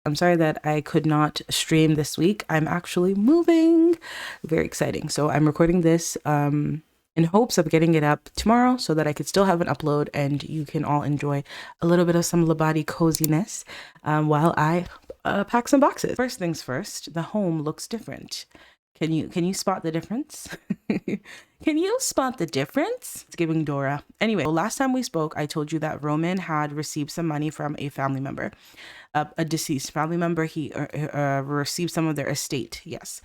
I'm sorry that I could not stream this week. I'm actually moving. Very exciting. So I'm recording this in hopes of getting it up tomorrow so that I could still have an upload and you can all enjoy a little bit of some Labadi coziness while I pack some boxes. First things first, the home looks different. Can you spot the difference? Can you spot the difference? It's giving Dora. Anyway, last time we spoke, I told you that Roman had received some money from a family member. A deceased family member. He received some of their estate. Yes,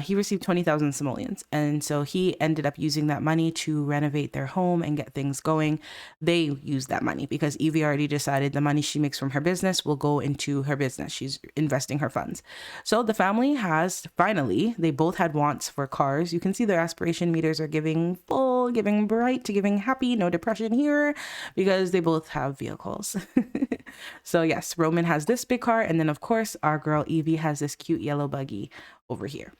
he received 20,000 simoleons, and so he ended up using that money to renovate their home and get things going. They used that money because Evie already decided the money she makes from her business will go into her business. She's investing her funds. So the family has finally, they both had wants for cars. You can see their aspiration meters are giving full, giving bright, giving happy, no depression here, because they both have vehicles. So yes, Roman has this big car, and then of course our girl Evie has this cute yellow buggy over here.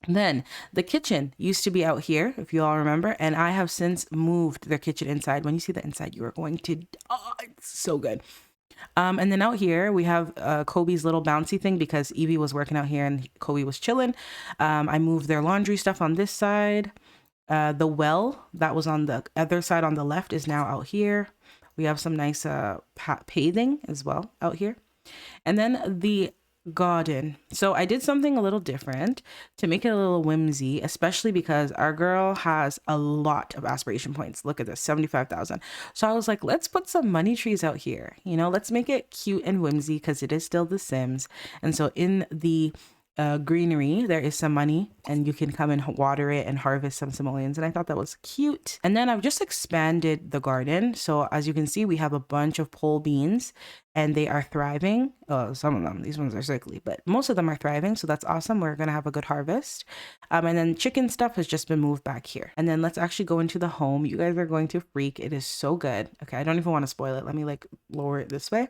Then the kitchen used to be out here, if you all remember, and I have since moved their kitchen inside. When you see the inside, you are going to, oh, it's so good. And then out here we have Kobe's little bouncy thing because Evie was working out here and Kobe was chilling. I moved their laundry stuff on this side. The well that was on the other side on the left is now out here. We have some nice paving as well out here. And then the garden. So I did something a little different to make it a little whimsy, especially because our girl has a lot of aspiration points. Look at this, 75,000. So I was like, let's put some money trees out here. You know, let's make it cute and whimsy because it is still The Sims. And so in the greenery there is some money and you can come and water it and harvest some simoleons, and I thought that was cute. And then I've just expanded the garden, so as you can see we have a bunch of pole beans and they are thriving. Some of them, these ones are sickly, but most of them are thriving, so that's awesome. We're gonna have a good harvest. And then chicken stuff has just been moved back here. And then let's actually go into the home. You guys are going to freak. It is so good. Okay, I don't even want to spoil it. Let me like lower it this way.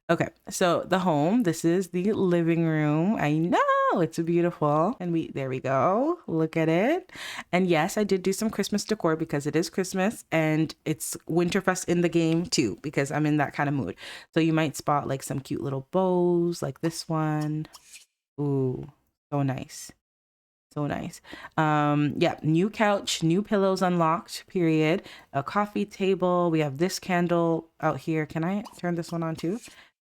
Okay, so the home, this is the living room. I know, it's beautiful. And there we go. Look at it. And yes, I did do some Christmas decor because it is Christmas and it's Winterfest in the game too, because I'm in that kind of mood. So you might spot like some cute little bows like this one. Ooh, so nice. So nice. Yeah, new couch, new pillows unlocked, period. A coffee table. We have this candle out here. Can I turn this one on too?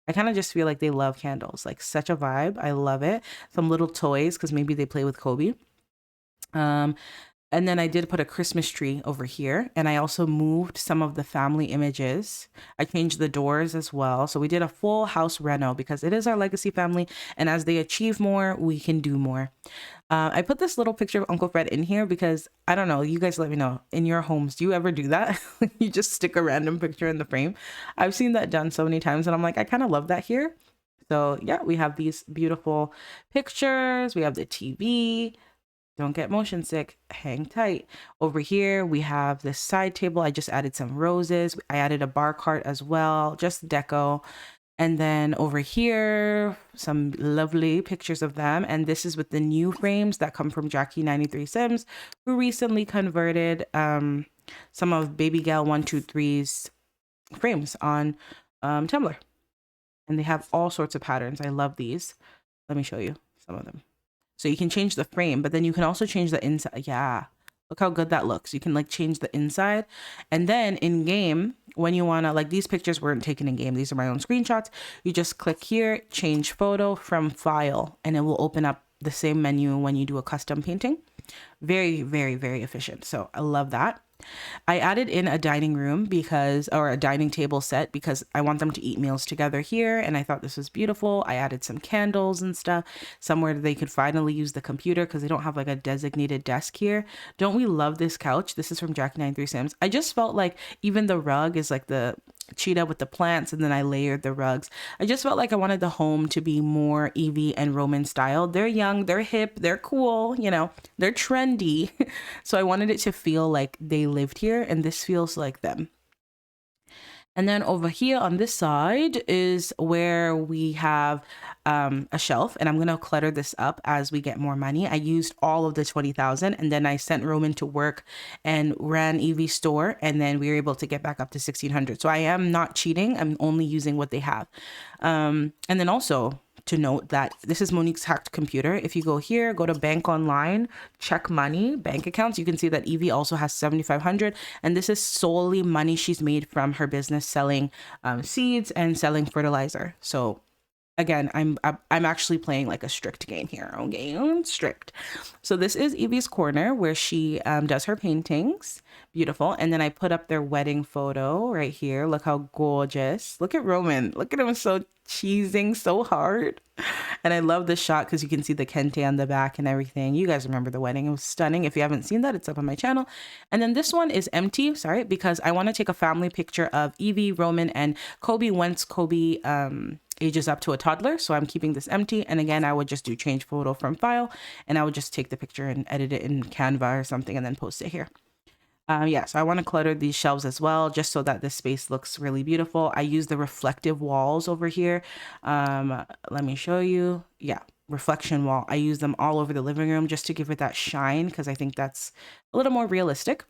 I kind of just feel like they love candles, like such a vibe. I love it. Some little toys because maybe they play with Kobe. And then I did put a Christmas tree over here, and I also moved some of the family images. I changed the doors as well. So we did a full house reno because it is our legacy family, and as they achieve more, we can do more. I put this little picture of Uncle Fred in here because I don't know, you guys let me know, in your homes, do you ever do that? You just stick a random picture in the frame. I've seen that done so many times and I'm like, I kind of love that here. So yeah, we have these beautiful pictures. We have the TV. Don't get motion sick, hang tight. Over here, we have this side table. I just added some roses. I added a bar cart as well, just deco. And then over here, some lovely pictures of them. And this is with the new frames that come from Jackie 93 Sims, who recently converted some of Baby Gal 123's frames on Tumblr. And they have all sorts of patterns. I love these. Let me show you some of them. So you can change the frame, but then you can also change the inside. Yeah, look how good that looks. You can like change the inside. And then in game, when you wanna, like these pictures weren't taken in game, these are my own screenshots. You just click here, change photo from file, and it will open up the same menu when you do a custom painting. Very, very, very efficient. So I love that. I added in a dining room or a dining table set because I want them to eat meals together here. And I thought this was beautiful. I added some candles and stuff, somewhere they could finally use the computer because they don't have like a designated desk here. Don't we love this couch? This is from Jackie 93 Sims. I just felt like even the rug is like the cheetah with the plants, and then I layered the rugs. I just felt like I wanted the home to be more Evie and Roman style. They're young, they're hip, they're cool, you know, they're trendy. So I wanted it to feel like they lived here, and this feels like them. And then over here on this side is where we have a shelf, and I'm going to clutter this up as we get more money. I used all of the 20,000, and then I sent Roman to work and ran Evie's store, and then we were able to get back up to 1,600. So I am not cheating. I'm only using what they have. And then also to note that this is Monique's hacked computer. If you go here, go to bank online, check money, bank accounts, you can see that Evie also has 7,500. And this is solely money she's made from her business selling seeds and selling fertilizer. So again, I'm actually playing like a strict game here. Okay, I'm strict. So this is Evie's corner where she does her paintings. Beautiful. And then I put up their wedding photo right here. Look how gorgeous. Look at Roman. Look at him, so cheesing so hard. And I love this shot because you can see the kente on the back and everything. You guys remember the wedding. It was stunning. If you haven't seen that, it's up on my channel. And then this one is empty, sorry, because I want to take a family picture of Evie, Roman, and Kobe once Kobe ages up to a toddler. So I'm keeping this empty. And again, I would just do change photo from file, and I would just take the picture and edit it in Canva or something and then post it here. Yeah, so I want to clutter these shelves as well, just so that this space looks really beautiful. I use the reflective walls over here. Let me show you. Yeah, reflection wall. I use them all over the living room just to give it that shine, because I think that's a little more realistic.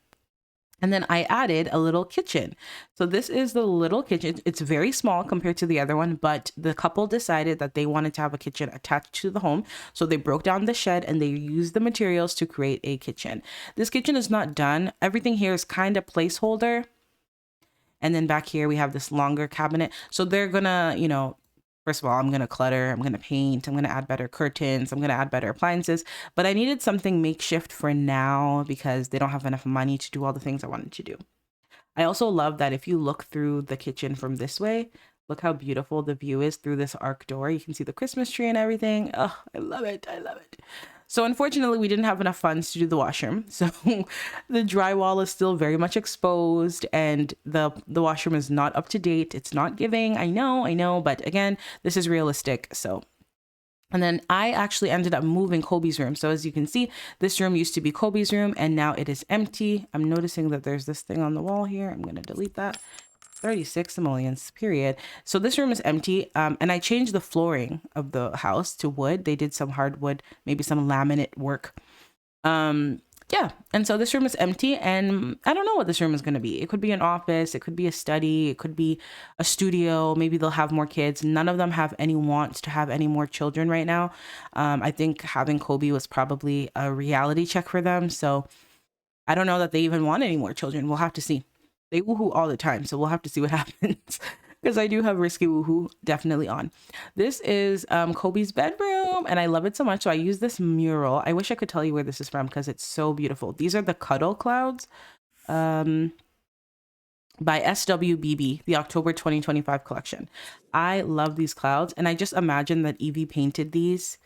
And then I added a little kitchen. So this is the little kitchen. It's very small compared to the other one, but the couple decided that they wanted to have a kitchen attached to the home. So they broke down the shed and they used the materials to create a kitchen. This kitchen is not done. Everything here is kind of placeholder. And then back here, we have this longer cabinet. So they're gonna, you know, first of all, I'm going to clutter, I'm going to paint, I'm going to add better curtains, I'm going to add better appliances, but I needed something makeshift for now because they don't have enough money to do all the things I wanted to do. I also love that if you look through the kitchen from this way, look how beautiful the view is through this arc door. You can see the Christmas tree and everything. Oh, I love it. I love it. So unfortunately, we didn't have enough funds to do the washroom. So the drywall is still very much exposed and the washroom is not up to date. It's not giving. I know. But again, this is realistic. So, and then I actually ended up moving Kobe's room. So as you can see, this room used to be Kobe's room and now it is empty. I'm noticing that there's this thing on the wall here. I'm going to delete that. 36 simoleons, period. So this room is empty, and I changed the flooring of the house to wood. They did some hardwood, maybe some laminate work. Yeah, and so this room is empty, and I don't know what this room is going to be. It could be an office, it could be a study, it could be a studio. Maybe they'll have more kids. None of them have any wants to have any more children right now. I think having Kobe was probably a reality check for them. So I don't know that they even want any more children. We'll have to see. They woohoo all the time, so we'll have to see what happens because I do have risky woohoo definitely on. This is Kobe's bedroom and I love it so much. So I use this mural. I wish I could tell you where this is from because it's so beautiful. These are the Cuddle Clouds by SWBB, the October 2025 collection. I love these clouds and I just imagine that Evie painted these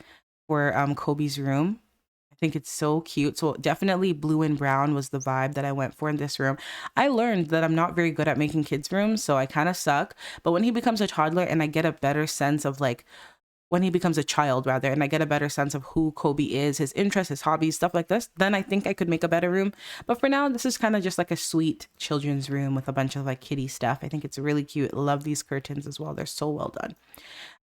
for Kobe's room. I think it's so cute. So definitely blue and brown was the vibe that I went for in this room. I learned that I'm not very good at making kids rooms, so I kind of suck. But when he becomes a toddler and I get a better sense of like, when he becomes a child rather, and I get a better sense of who Kobe is, his interests, his hobbies, stuff like this, then I think I could make a better room. But for now, this is kind of just like a sweet children's room with a bunch of like kitty stuff. I think it's really cute. Love these curtains as well. They're so well done.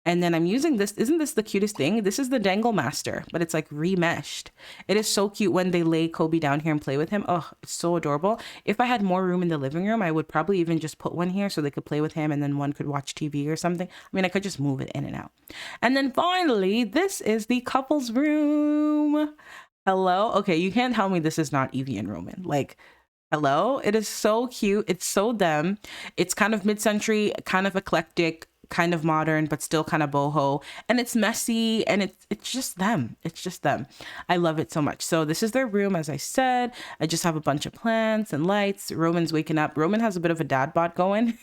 And then I'm using this. Isn't this the cutest thing? This is the Dangle Master, but it's like remeshed. It is so cute when they lay Kobe down here and play with him. Oh, it's so adorable. If I had more room in the living room, I would probably even just put one here so they could play with him and then one could watch TV or something. I mean, I could just move it in and out. And then finally, this is the couple's room. Hello? Okay, you can't tell me this is not Evie and Roman. Like, hello? It is so cute. It's so them. It's kind of mid-century, kind of eclectic, kind of modern, but still kind of boho, and it's messy, and it's just them. It's just them. I love it so much. So this is their room. As I said, I just have a bunch of plants and lights. Roman's waking up. Roman has a bit of a dad bod going.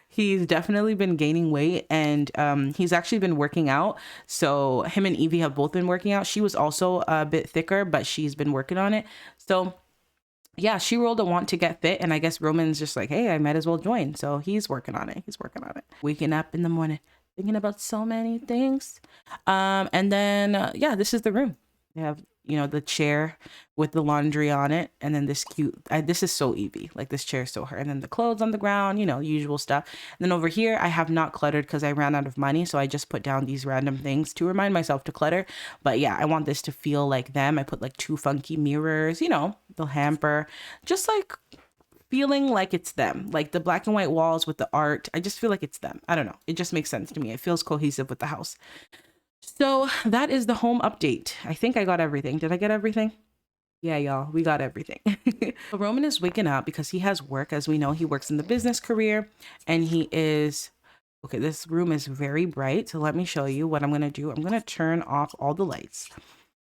He's definitely been gaining weight, and he's actually been working out. So him and Evie have both been working out. She was also a bit thicker, but she's been working on it. So yeah, she rolled a want to get fit, and I guess Roman's just like, hey, I might as well join. So he's working on it. He's working on it. Waking up in the morning, thinking about so many things. And then, yeah, this is the room. They have you know, the chair with the laundry on it, and then this cute, this is so Evie, like this chair is so her, and then the clothes on the ground, you know, usual stuff. And then over here I have not cluttered because I ran out of money, so I just put down these random things to remind myself to clutter. But yeah, I want this to feel like them. I put like 2 funky mirrors, you know, the hamper, just like feeling like it's them, like the black and white walls with the art. I just feel like it's them. I don't know, it just makes sense to me. It feels cohesive with the house. So that is the home update. I think I got everything. Did I get everything? Yeah, y'all, we got everything. So Roman is waking up because he has work. As we know, he works in the business career, and he is, okay, this room is very bright. So let me show you what I'm going to do. I'm going to turn off all the lights,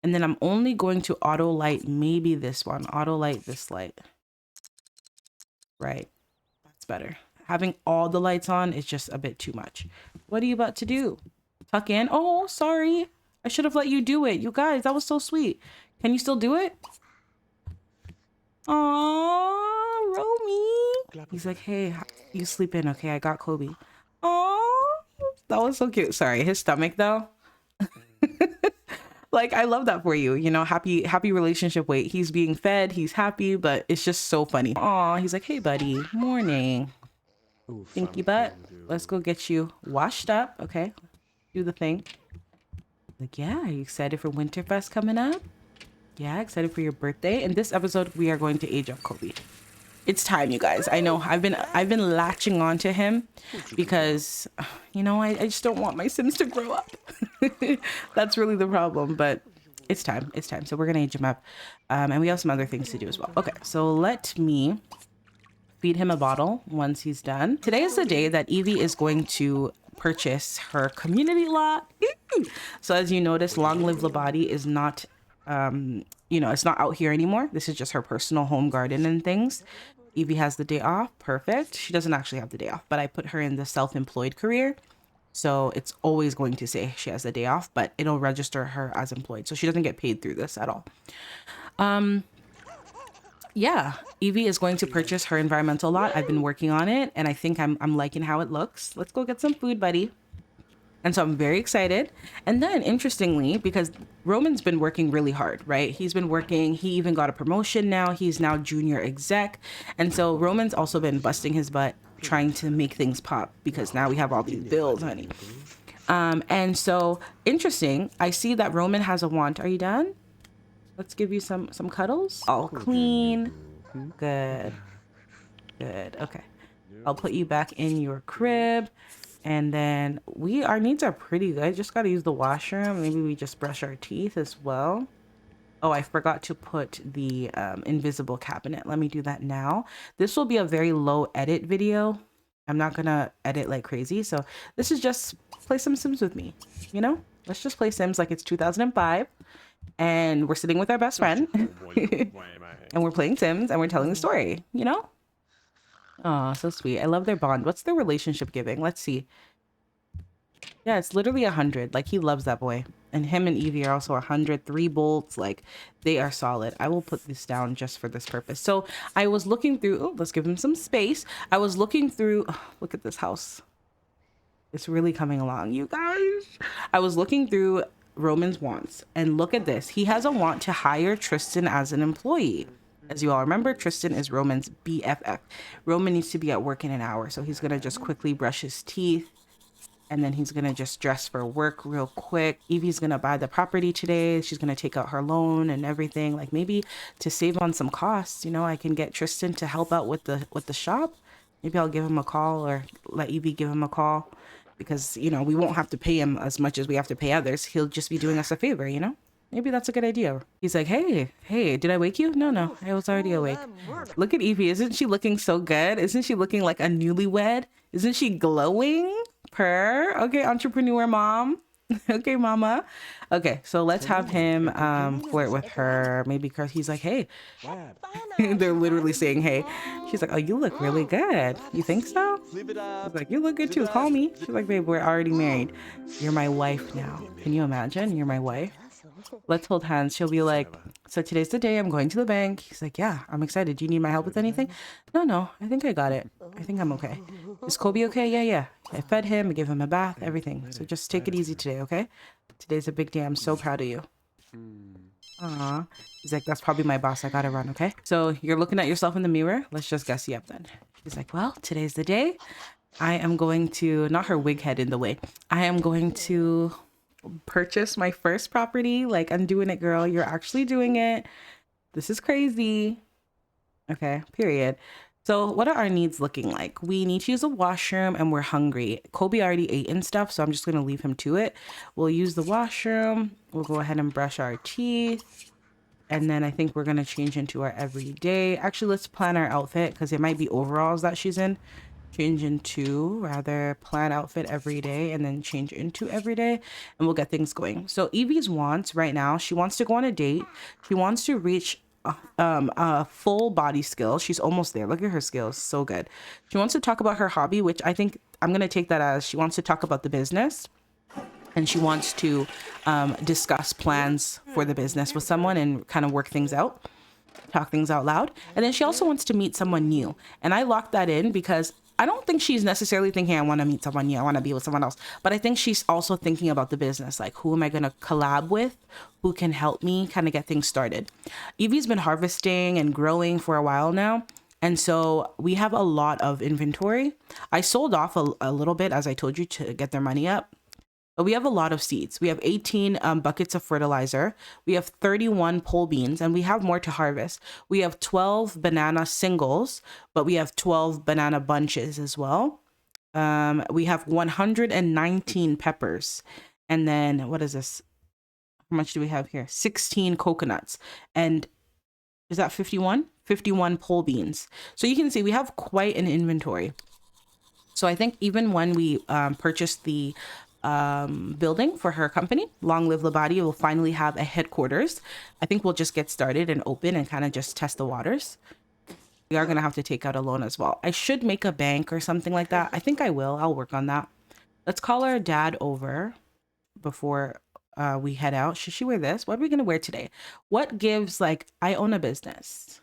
and then I'm only going to auto light maybe this one. Auto light this light. Right. That's better. Having all the lights on is just a bit too much. What are you about to do? Tuck in? Oh, sorry. I should have let you do it. You guys, that was so sweet. Can you still do it? Aww, Romy. He's like, hey, you sleep in. Okay, I got Kobe. Aww, that was so cute. Sorry, his stomach though. Like, I love that for you. You know, happy relationship weight. He's being fed. He's happy, but it's just so funny. Aw, he's like, hey, buddy. Morning. Stinky butt. Let's go get you washed up. Okay. Do the thing. Like, yeah, are you excited for Winterfest coming up? Yeah, excited for your birthday. In this episode, we are going to age up Kobe. It's time, you guys. I know I've been latching on to him because, you know, I just don't want my Sims to grow up. That's really the problem, but it's time. It's time. So we're going to age him up. And we have some other things to do as well. Okay, so let me feed him a bottle once he's done. Today is the day that Evie is going to purchase her community lot. So as you notice, Long Live Labadi is not, you know, it's not out here anymore. This is just her personal home garden and things. Evie has the day off. Perfect. She doesn't actually have the day off, but I put her in the self-employed career. So it's always going to say she has the day off, but it'll register her as employed. So she doesn't get paid through this at all. Yeah, Evie is going to purchase her environmental lot. I've been working on it, and I think I'm liking how it looks. Let's go get some food, buddy. And so I'm very excited. And then interestingly, because Roman's been working really hard, right? He's been working, he even got a promotion now. He's now junior exec. And so Roman's also been busting his butt trying to make things pop because now we have all these bills, honey. And so interesting, I see that Roman has a want. Are you done? Let's give you some cuddles. All clean. Good. Good. Okay. I'll put you back in your crib. And then our needs are pretty good. Just got to use the washroom. Maybe we just brush our teeth as well. Oh, I forgot to put the invisible cabinet. Let me do that now. This will be a very low edit video. I'm not going to edit like crazy. So this is just play some Sims with me. You know, let's just play Sims like it's 2005. And we're sitting with our best friend. And we're playing Sims and we're telling the story, you know? Oh, so sweet. I love their bond. What's their relationship giving? Let's see. Yeah, it's literally 100. Like, he loves that boy. And him and Evie are also 100. 3 bolts. Like, they are solid. I will put this down just for this purpose. So I was looking through. Oh, let's give him some space. I was looking through. Oh, look at this house. It's really coming along, you guys. I was looking through Roman's wants. And look at this. He has a want to hire Tristan as an employee. As you all remember, Tristan is Roman's BFF. Roman needs to be at work in an hour, so he's going to just quickly brush his teeth, and then he's going to just dress for work real quick. Evie's going to buy the property today. She's going to take out her loan and everything. Like, maybe to save on some costs, you know, I can get Tristan to help out with the shop. Maybe I'll give him a call or let Evie give him a call because, you know, we won't have to pay him as much as we have to pay others. He'll just be doing us a favor, you know? Maybe that's a good idea. He's like, hey, did I wake you? No, I was already awake. Look at Evie. Isn't she looking so good? Isn't she looking like a newlywed? Isn't she glowing? Purr. Okay, entrepreneur mom. Okay, mama. Okay, so let's have him flirt with her. Maybe because he's like, hey. They're literally saying, hey. She's like, oh, you look really good. You think so? He's like, you look good too. Call me. She's like, babe, we're already married. You're my wife now. Can you imagine? You're my wife. Let's hold hands. She'll be like, so today's the day I'm going to the bank. He's like, yeah, I'm excited. Do you need my help with anything? No, I think I got it. I think I'm okay. Is Kobe okay? Yeah. I fed him, I gave him a bath, everything. So just take it easy today, okay? Today's a big day. I'm so proud of you. Aw. He's like, that's probably my boss. I gotta run, okay? So you're looking at yourself in the mirror. Let's just guess you up then. He's like, well, today's the day. I am going to, not her wig head in the way. I am going to purchase my first property. Like, I'm doing it, girl. You're actually doing it. This is crazy. Okay, period. So what are our needs looking like? We need to use a washroom and we're hungry. Kobe already ate and stuff, so I'm just going to leave him to it. We'll use the washroom. We'll go ahead and brush our teeth. And then I think we're going to change into our everyday. Actually, let's plan our outfit because it might be overalls that she's in. Change into, rather, plan outfit every day and then change into every day, and we'll get things going. So Evie's wants right now, she wants to go on a date. She wants to reach a full body skill. She's almost there. Look at her skills. So good. She wants to talk about her hobby, which I think I'm going to take that as she wants to talk about the business. And she wants to discuss plans for the business with someone and kind of work things out, talk things out loud. And then she also wants to meet someone new. And I locked that in because I don't think she's necessarily thinking, I want to meet someone new, I want to be with someone else. But I think she's also thinking about the business. Like, who am I going to collab with? Who can help me kind of get things started? Evie's been harvesting and growing for a while now. And so we have a lot of inventory. I sold off a little bit, as I told you, to get their money up. But we have a lot of seeds. We have 18 buckets of fertilizer. We have 31 pole beans, and we have more to harvest. We have 12 banana singles, but we have 12 banana bunches as well. We have 119 peppers. And then, what is this? How much do we have here? 16 coconuts. And is that 51? 51 pole beans. So you can see we have quite an inventory. So I think even when we purchased the building for her company, Long Live Labadi, will finally have a headquarters. I think we'll just get started and open and kind of just test the waters. We are going to have to take out a loan as well. I should make a bank or something like that. I think I will. I'll work on that. Let's call our dad over before we head out. Should she wear this? What are we going to wear today? What gives, like, I own a business?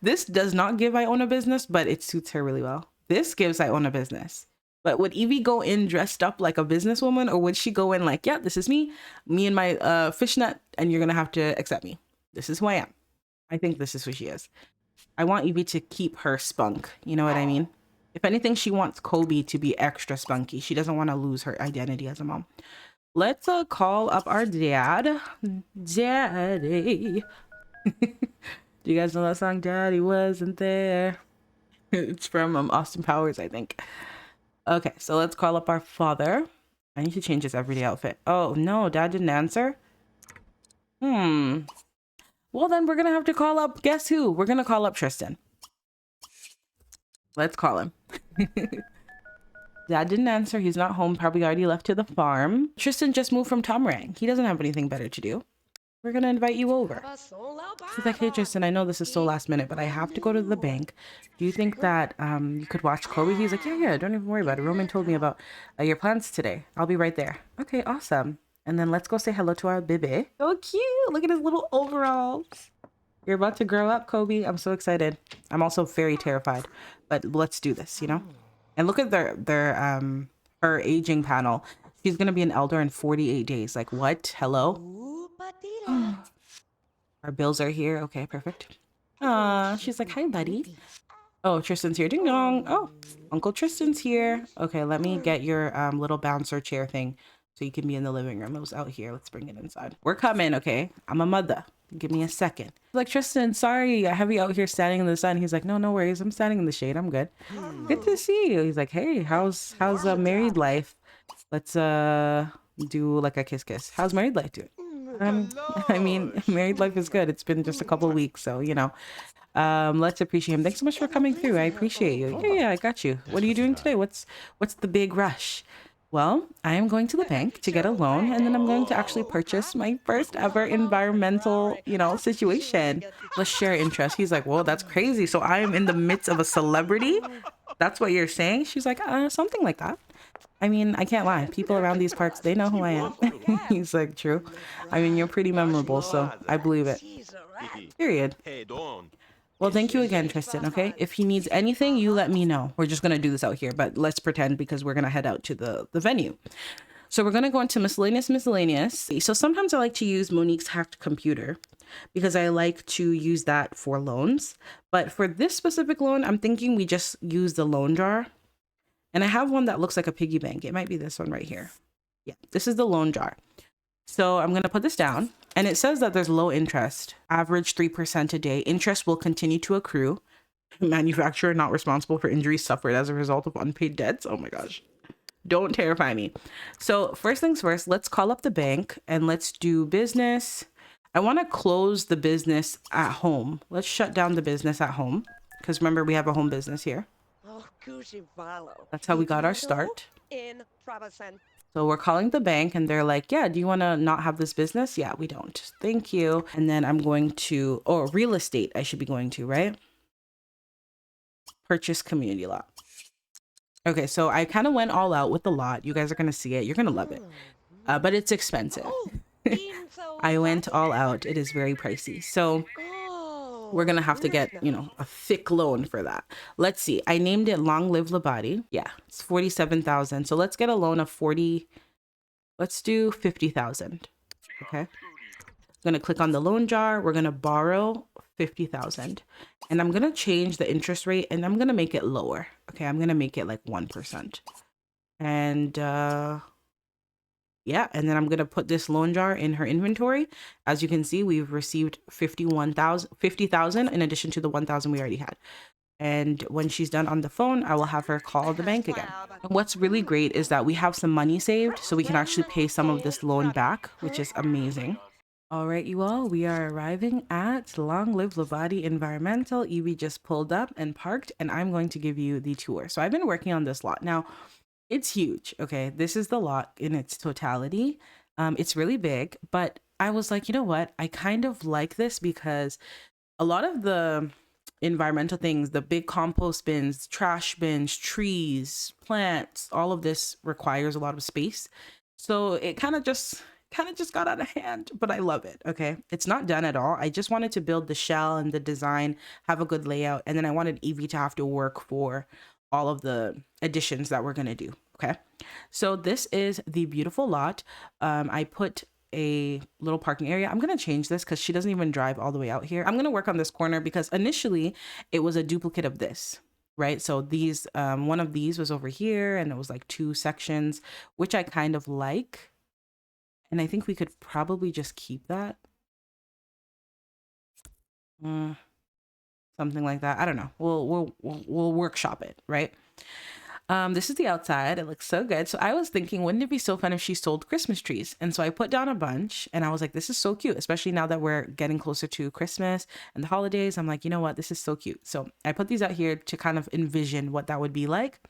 This does not give I own a business, but it suits her really well. This gives I own a business. But would Evie go in dressed up like a businesswoman, or would she go in like, yeah, this is me and my fishnet, and you're going to have to accept me. This is who I am. I think this is who she is. I want Evie to keep her spunk. You know what I mean? If anything, she wants Kobe to be extra spunky. She doesn't want to lose her identity as a mom. Let's call up our dad. Daddy. Do you guys know that song? Daddy wasn't there. It's from Austin Powers, I think. Okay, so let's call up our father. I need to change his everyday outfit. Oh, no, dad didn't answer? Well, then we're going to have to call up, guess who? We're going to call up Tristan. Let's call him. Dad didn't answer. He's not home. Probably already left to the farm. Tristan just moved from Tomrang. He doesn't have anything better to do. We're going to invite you over. She's like, hey, Tristan, I know this is so last minute, but I have to go to the bank. Do you think that you could watch Kobe? He's like, yeah, don't even worry about it. Roman told me about your plans today. I'll be right there. Okay, awesome. And then let's go say hello to our baby. So cute. Look at his little overalls. You're about to grow up, Kobe. I'm so excited. I'm also very terrified, but let's do this, you know? And look at her aging panel. She's going to be an elder in 48 days. Like, what? Hello? Our bills are here. Okay, perfect. She's like, hi, buddy. Oh, Tristan's here. Ding dong. Oh, Uncle Tristan's here. Okay, let me get your little bouncer chair thing so you can be in the living room. It was out here. Let's bring it inside. We're coming, okay? I'm a mother. Give me a second. Like, Tristan, sorry, I have you out here standing in the sun. He's like, no worries. I'm standing in the shade. I'm good. Good to see you. He's like, hey, how's married life? Let's do like a kiss. How's married life doing? I mean, married life is good. It's been just a couple of weeks, so you know. Let's appreciate him. Thanks so much for coming through. I appreciate you. Yeah, I got you. What are you doing today? What's the big rush? Well, I am going to the bank to get a loan, and then I'm going to actually purchase my first ever environmental, situation. Let's share interest. He's like, whoa, that's crazy. So I am in the midst of a celebrity? That's what you're saying? She's like, something like that. I mean, I can't lie. People around these parts, they know who I am. He's like, true. I mean, you're pretty memorable, so I believe it. Period. Well, thank you again, Tristan, okay? If he needs anything, you let me know. We're just going to do this out here, but let's pretend because we're going to head out to the venue. So we're going to go into miscellaneous. So sometimes I like to use Monique's hacked computer because I like to use that for loans. But for this specific loan, I'm thinking we just use the loan jar. And I have one that looks like a piggy bank. It might be this one right here. Yeah, this is the loan jar. So I'm going to put this down, and it says that there's low interest, average 3% a day. Interest will continue to accrue. Manufacturer not responsible for injuries suffered as a result of unpaid debts. Oh my gosh. Don't terrify me. So first things first, let's call up the bank and let's do business. I want to close the business at home. Let's shut down the business at home because remember, we have a home business here. That's how we got our start. So we're calling the bank and they're like, yeah, do you want to not have this business? Yeah, we don't. Thank you. And then I'm going to, or real estate, I should be going to, right? Purchase community lot. Okay, so I kind of went all out with the lot. You guys are going to see it. You're going to love it. But it's expensive. I went all out. It is very pricey. So we're going to have to get, you know, a thick loan for that. Let's see. I named it Long Live Labadi. Yeah, it's 47,000. So let's get a loan of 40. Let's do 50,000. Okay. I'm going to click on the loan jar. We're going to borrow 50,000. And I'm going to change the interest rate and I'm going to make it lower. Okay. I'm going to make it like 1%. And yeah, and then I'm going to put this loan jar in her inventory. As you can see, we've received 50,000 in addition to the 1,000 we already had. And when she's done on the phone, I will have her call the bank again. And what's really great is that we have some money saved so we can actually pay some of this loan back, which is amazing. All right, you all, we are arriving at Long Live Labadi Environmental. Evie just pulled up and parked, and I'm going to give you the tour. So I've been working on this lot. Now, it's huge. Okay, this is the lot in its totality. It's really big, but I was like, you know what? I kind of like this because a lot of the environmental things, the big compost bins, trash bins, trees, plants, all of this requires a lot of space. So it kind of just got out of hand, but I love it. Okay, it's not done at all. I just wanted to build the shell and the design, have a good layout, and then I wanted Evie to have to work for all of the additions that we're gonna do. Okay, so this is the beautiful lot. I put a little parking area. I'm gonna change this because she doesn't even drive all the way out here. I'm gonna work on this corner because initially it was a duplicate of this, right? So these one of these was over here and it was like 2 sections, which I kind of like. And I think we could probably just keep that. Something like that. I don't know. We'll workshop it, right? This is the outside. It looks so good. So I was thinking, wouldn't it be so fun if she sold Christmas trees? And so I put down a bunch and I was like, this is so cute, especially now that we're getting closer to Christmas and the holidays. I'm like, you know what? This is so cute. So I put these out here to kind of envision what that would be like.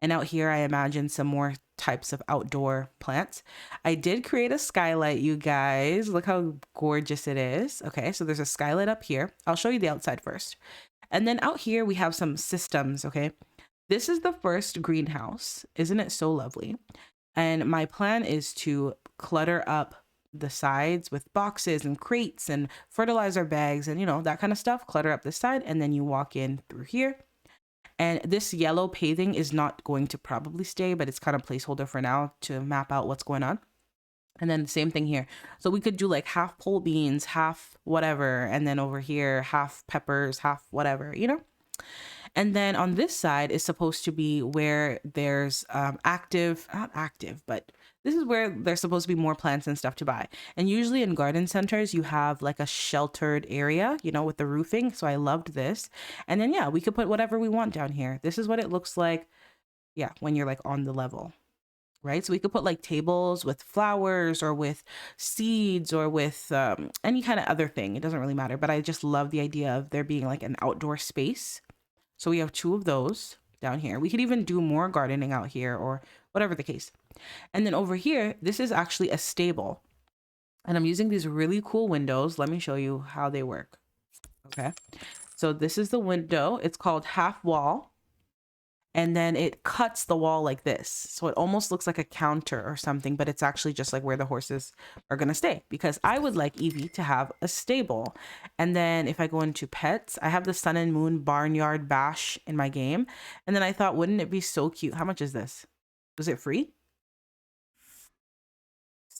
And out here, I imagine some more types of outdoor plants. I did create a skylight, you guys. Look how gorgeous it is. Okay, so there's a skylight up here. I'll show you the outside first. And then out here, we have some systems, okay? This is the first greenhouse. Isn't it so lovely? And my plan is to clutter up the sides with boxes and crates and fertilizer bags and, you know, that kind of stuff. Clutter up this side and then you walk in through here. And this yellow paving is not going to probably stay, but it's kind of placeholder for now to map out what's going on. And then the same thing here. So we could do like half pole beans, half whatever. And then over here, half peppers, half whatever, you know? And then on this side is supposed to be where there's not active, but this is where there's supposed to be more plants and stuff to buy. And usually in garden centers, you have like a sheltered area, you know, with the roofing. So I loved this. And then, yeah, we could put whatever we want down here. This is what it looks like. Yeah, when you're like on the level, right? So we could put like tables with flowers or with seeds or with any kind of other thing. It doesn't really matter. But I just love the idea of there being like an outdoor space. So we have 2 of those down here. We could even do more gardening out here or whatever the case. And then over here, this is actually a stable. And I'm using these really cool windows. Let me show you how they work. Okay. So this is the window. It's called half wall. And then it cuts the wall like this. So it almost looks like a counter or something, but it's actually just like where the horses are going to stay, because I would like Evie to have a stable. And then if I go into pets, I have the Sun and Moon Barnyard Bash in my game. And then I thought, wouldn't it be so cute? How much is this? Was it free?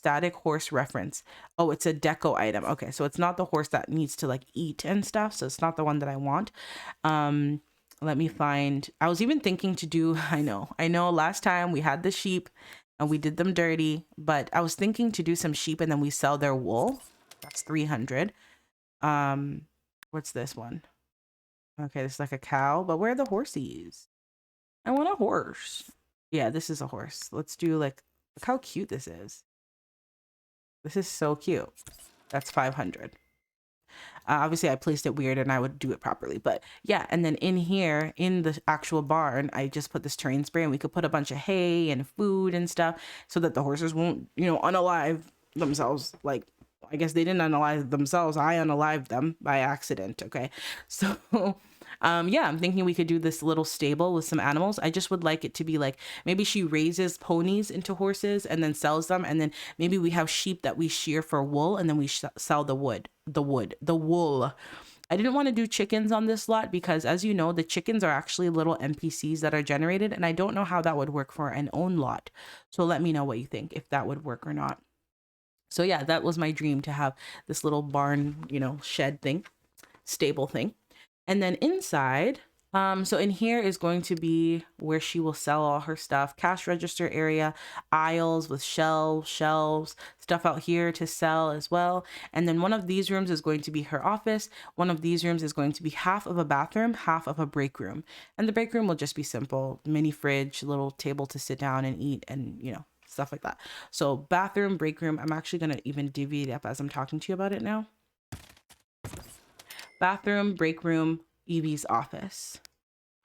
static horse reference. Oh, it's a deco item. Okay, so it's not the horse that needs to like eat and stuff. So it's not the one that I want. Let me find, I was even thinking to do, I know last time we had the sheep and we did them dirty, but I was thinking to do some sheep and then we sell their wool. That's 300. What's this one? Okay, this is like a cow, but where are the horsies? I want a horse. Yeah, this is a horse. Let's do like, look how cute this is. This is so cute. That's 500. Obviously I placed it weird and I would do it properly, but yeah. And then in here, in the actual barn, I just put this terrain spray and we could put a bunch of hay and food and stuff so that the horses won't, you know, unalive themselves. Like, I guess they didn't unalive themselves. I unalived them by accident. Okay. So, yeah, I'm thinking we could do this little stable with some animals. I just would like it to be like, maybe she raises ponies into horses and then sells them. And then maybe we have sheep that we shear for wool and then we sell the wool. I didn't want to do chickens on this lot because, as you know, the chickens are actually little NPCs that are generated. And I don't know how that would work for an own lot. So let me know what you think, if that would work or not. So yeah, that was my dream, to have this little barn, you know, shed thing, stable thing. And then inside, so in here is going to be where she will sell all her stuff, cash register area, aisles with shelves, stuff out here to sell as well. And then one of these rooms is going to be her office. One of these rooms is going to be half of a bathroom, half of a break room. And the break room will just be simple, mini fridge, little table to sit down and eat and, you know, stuff like that. So bathroom, break room, I'm actually going to even divvy it up as I'm talking to you about it now. Bathroom, break room, Evie's office.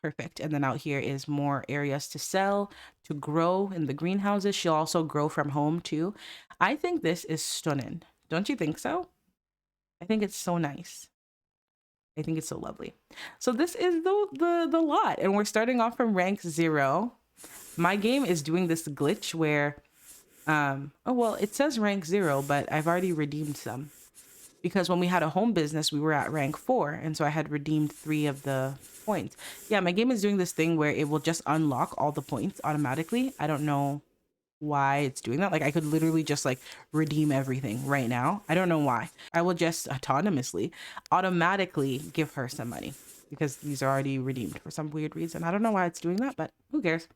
Perfect. And then out here is more areas to sell, to grow in the greenhouses. She'll also grow from home too. I think this is stunning. Don't you think so? I think it's so nice. I think it's so lovely. So this is the lot, and we're starting off from rank 0. My game is doing this glitch where, oh, well, it says rank 0, but I've already redeemed some. Because when we had a home business, we were at rank 4. And so I had redeemed 3 of the points. Yeah, my game is doing this thing where it will just unlock all the points automatically. I don't know why it's doing that. Like, I could literally just like redeem everything right now. I don't know why. I will just automatically give her some money because these are already redeemed for some weird reason. I don't know why it's doing that, but who cares?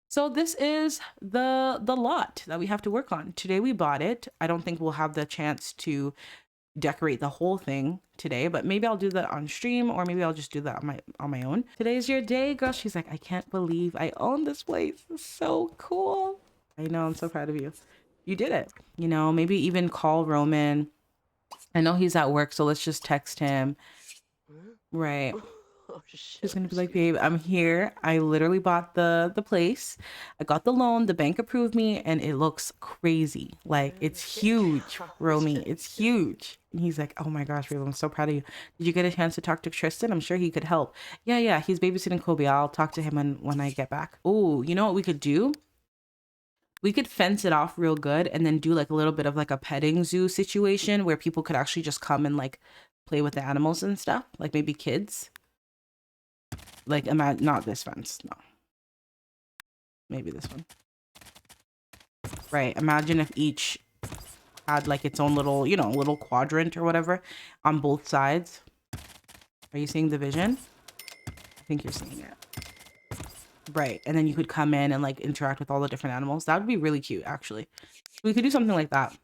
So this is the lot that we have to work on. Today we bought it. I don't think we'll have the chance to decorate the whole thing today, but maybe I'll do that on stream, or maybe I'll just do that on my own. Today's your day, girl. She's like, I can't believe I own this place. It's so cool. I know, I'm so proud of you. You did it. You know, maybe even call Roman. I know he's at work, so let's just text him. Right. She's gonna be like, babe, I'm here. I literally bought the place. I got the loan. The bank approved me, and it looks crazy. Like, it's huge, Romy. It's huge. And he's like, oh my gosh, babe, I'm so proud of you. Did you get a chance to talk to Tristan? I'm sure he could help. Yeah, he's babysitting Kobe. I'll talk to him when I get back. Oh, you know what we could do? We could fence it off real good and then do like a little bit of like a petting zoo situation where people could actually just come and like play with the animals and stuff, like maybe kids. Like, not this fence, no. Maybe this one. Right, imagine if each had like its own little, you know, little quadrant or whatever on both sides. Are you seeing the vision? I think you're seeing it. Right, and then you could come in and like interact with all the different animals. That would be really cute, actually. We could do something like that.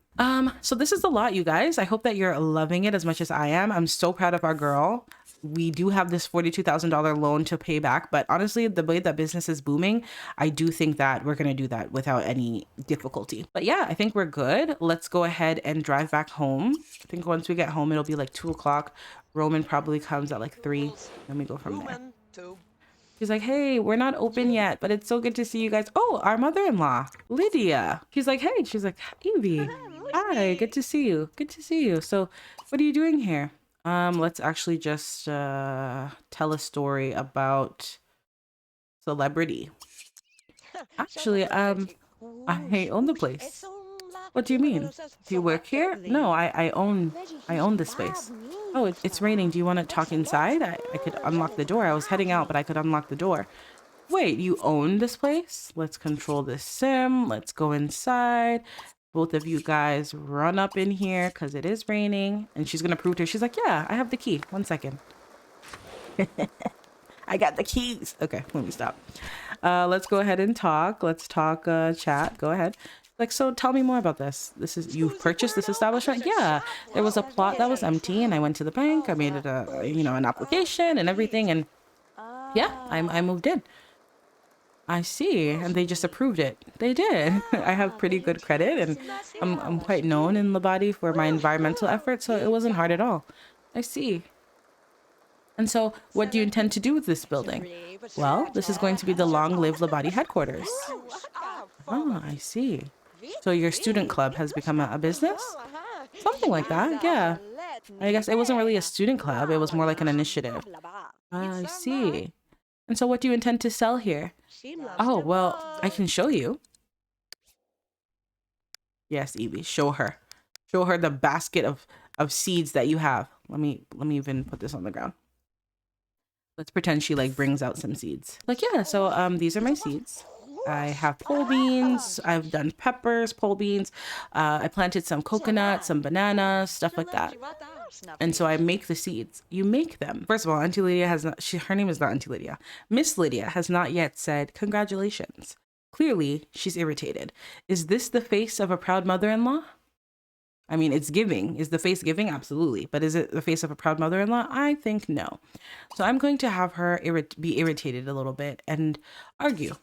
So this is a lot, you guys. I hope that you're loving it as much as I am. I'm so proud of our girl. We do have this $42,000 loan to pay back, but honestly, the way that business is booming, I do think that we're going to do that without any difficulty. But yeah, I think we're good. Let's go ahead and drive back home. I think once we get home, it'll be like 2 o'clock. Roman probably comes at like 3. Let me go from there. She's like, hey, we're not open yet, but it's so good to see you guys. Oh, our mother-in-law, Lydia. She's like, hey, she's like, Evie, hi, good to see you. Good to see you. So what are you doing here? Let's actually just tell a story about celebrity. Actually, I own the place. What do you mean? Do you work here? No, I own the space. Oh, it's raining. Do you want to talk inside? I could unlock the door. I was heading out, but I could unlock the door. Wait, you own this place? Let's control this sim. Let's go inside. Both of you guys run up in here because it is raining. And she's going to prove to her. She's like, yeah, I have the key. 1 second. I got the keys. Okay, let me stop. Let's go ahead and talk. Let's talk chat. Go ahead. Like, so tell me more about this. You've purchased this establishment? Yeah, there was a plot that was empty and I went to the bank. I made it an application and everything. And yeah, I moved in. I see. And they just approved it. They did. I have pretty good credit and I'm quite known in Labadi for my environmental efforts. So it wasn't hard at all. I see. And so what do you intend to do with this building? Well, this is going to be the Long Live Labadi headquarters. Oh, I see. So your student club has become a business? Something like that, yeah. I guess it wasn't really a student club. It was more like an initiative. I see. And so what do you intend to sell here? Oh, well, I can show you. Yes, Evie, show her. Show her the basket of seeds that you have. Let me even put this on the ground. Let's pretend she like brings out some seeds. Like, yeah, so these are my seeds. I have pole beans. I've done peppers, pole beans. I planted some coconut, some bananas, stuff like that. And so I make the seeds. You make them. First of all, Auntie Lydia has not, her name is not Auntie Lydia. Miss Lydia has not yet said congratulations. Clearly, she's irritated. Is this the face of a proud mother-in-law? I mean, it's giving. Is the face giving? Absolutely. But is it the face of a proud mother-in-law? I think no. So I'm going to have her be irritated a little bit and argue.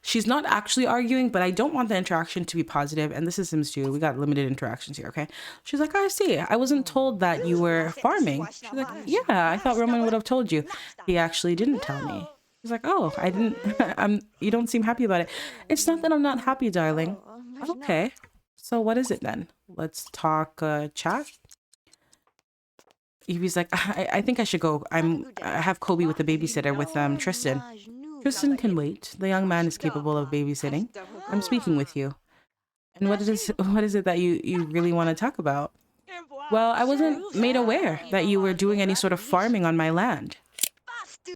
She's not actually arguing, but I don't want the interaction to be positive. And this is Sims 2. We got limited interactions here, okay? She's like, I see. I wasn't told that you were farming. She's like, yeah, I thought Roman would have told you. He actually didn't tell me. She's like, oh, I didn't. You don't seem happy about it. It's not that I'm not happy, darling. Okay. So what is it then? Let's talk chat. Evie's like, I think I should go. I have Kobe with the babysitter with Tristan. Tristan can wait. The young man is capable of babysitting. I'm speaking with you. And what is it that you really want to talk about? Well, I wasn't made aware that you were doing any sort of farming on my land.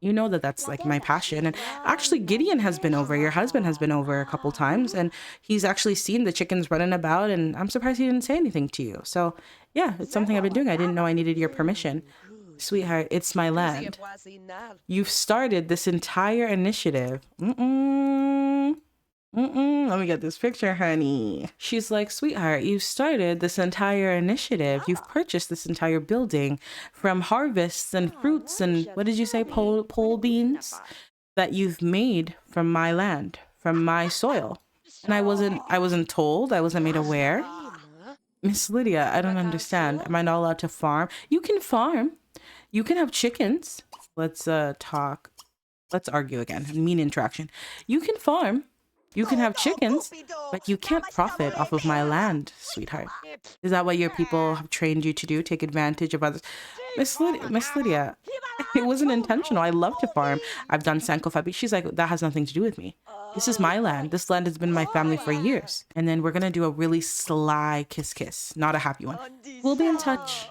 You know that that's like my passion. And actually Gideon has been over, your husband has been over a couple times, and he's actually seen the chickens running about, and I'm surprised he didn't say anything to you. So yeah, it's something I've been doing. I didn't know I needed your permission. Sweetheart, it's my land. You've started this entire initiative. Let me get this picture, honey. She's like, sweetheart, you started this entire initiative. You've purchased this entire building from harvests and fruits and what did you say, pole beans that you've made from my land, from my soil. And I wasn't told, I wasn't made aware. Miss Lydia, I don't understand. Am I not allowed to farm? You can farm. You can have chickens. Let's talk. Let's argue again. Mean interaction. You can farm. You can have chickens, but you can't profit off of my land, sweetheart. Is that what your people have trained you to do? Take advantage of others? Miss Lydia, it wasn't intentional. I love to farm. I've done Sankofabi. She's like, that has nothing to do with me. This is my land. This land has been my family for years. And then we're going to do a really sly kiss, not a happy one. We'll be in touch.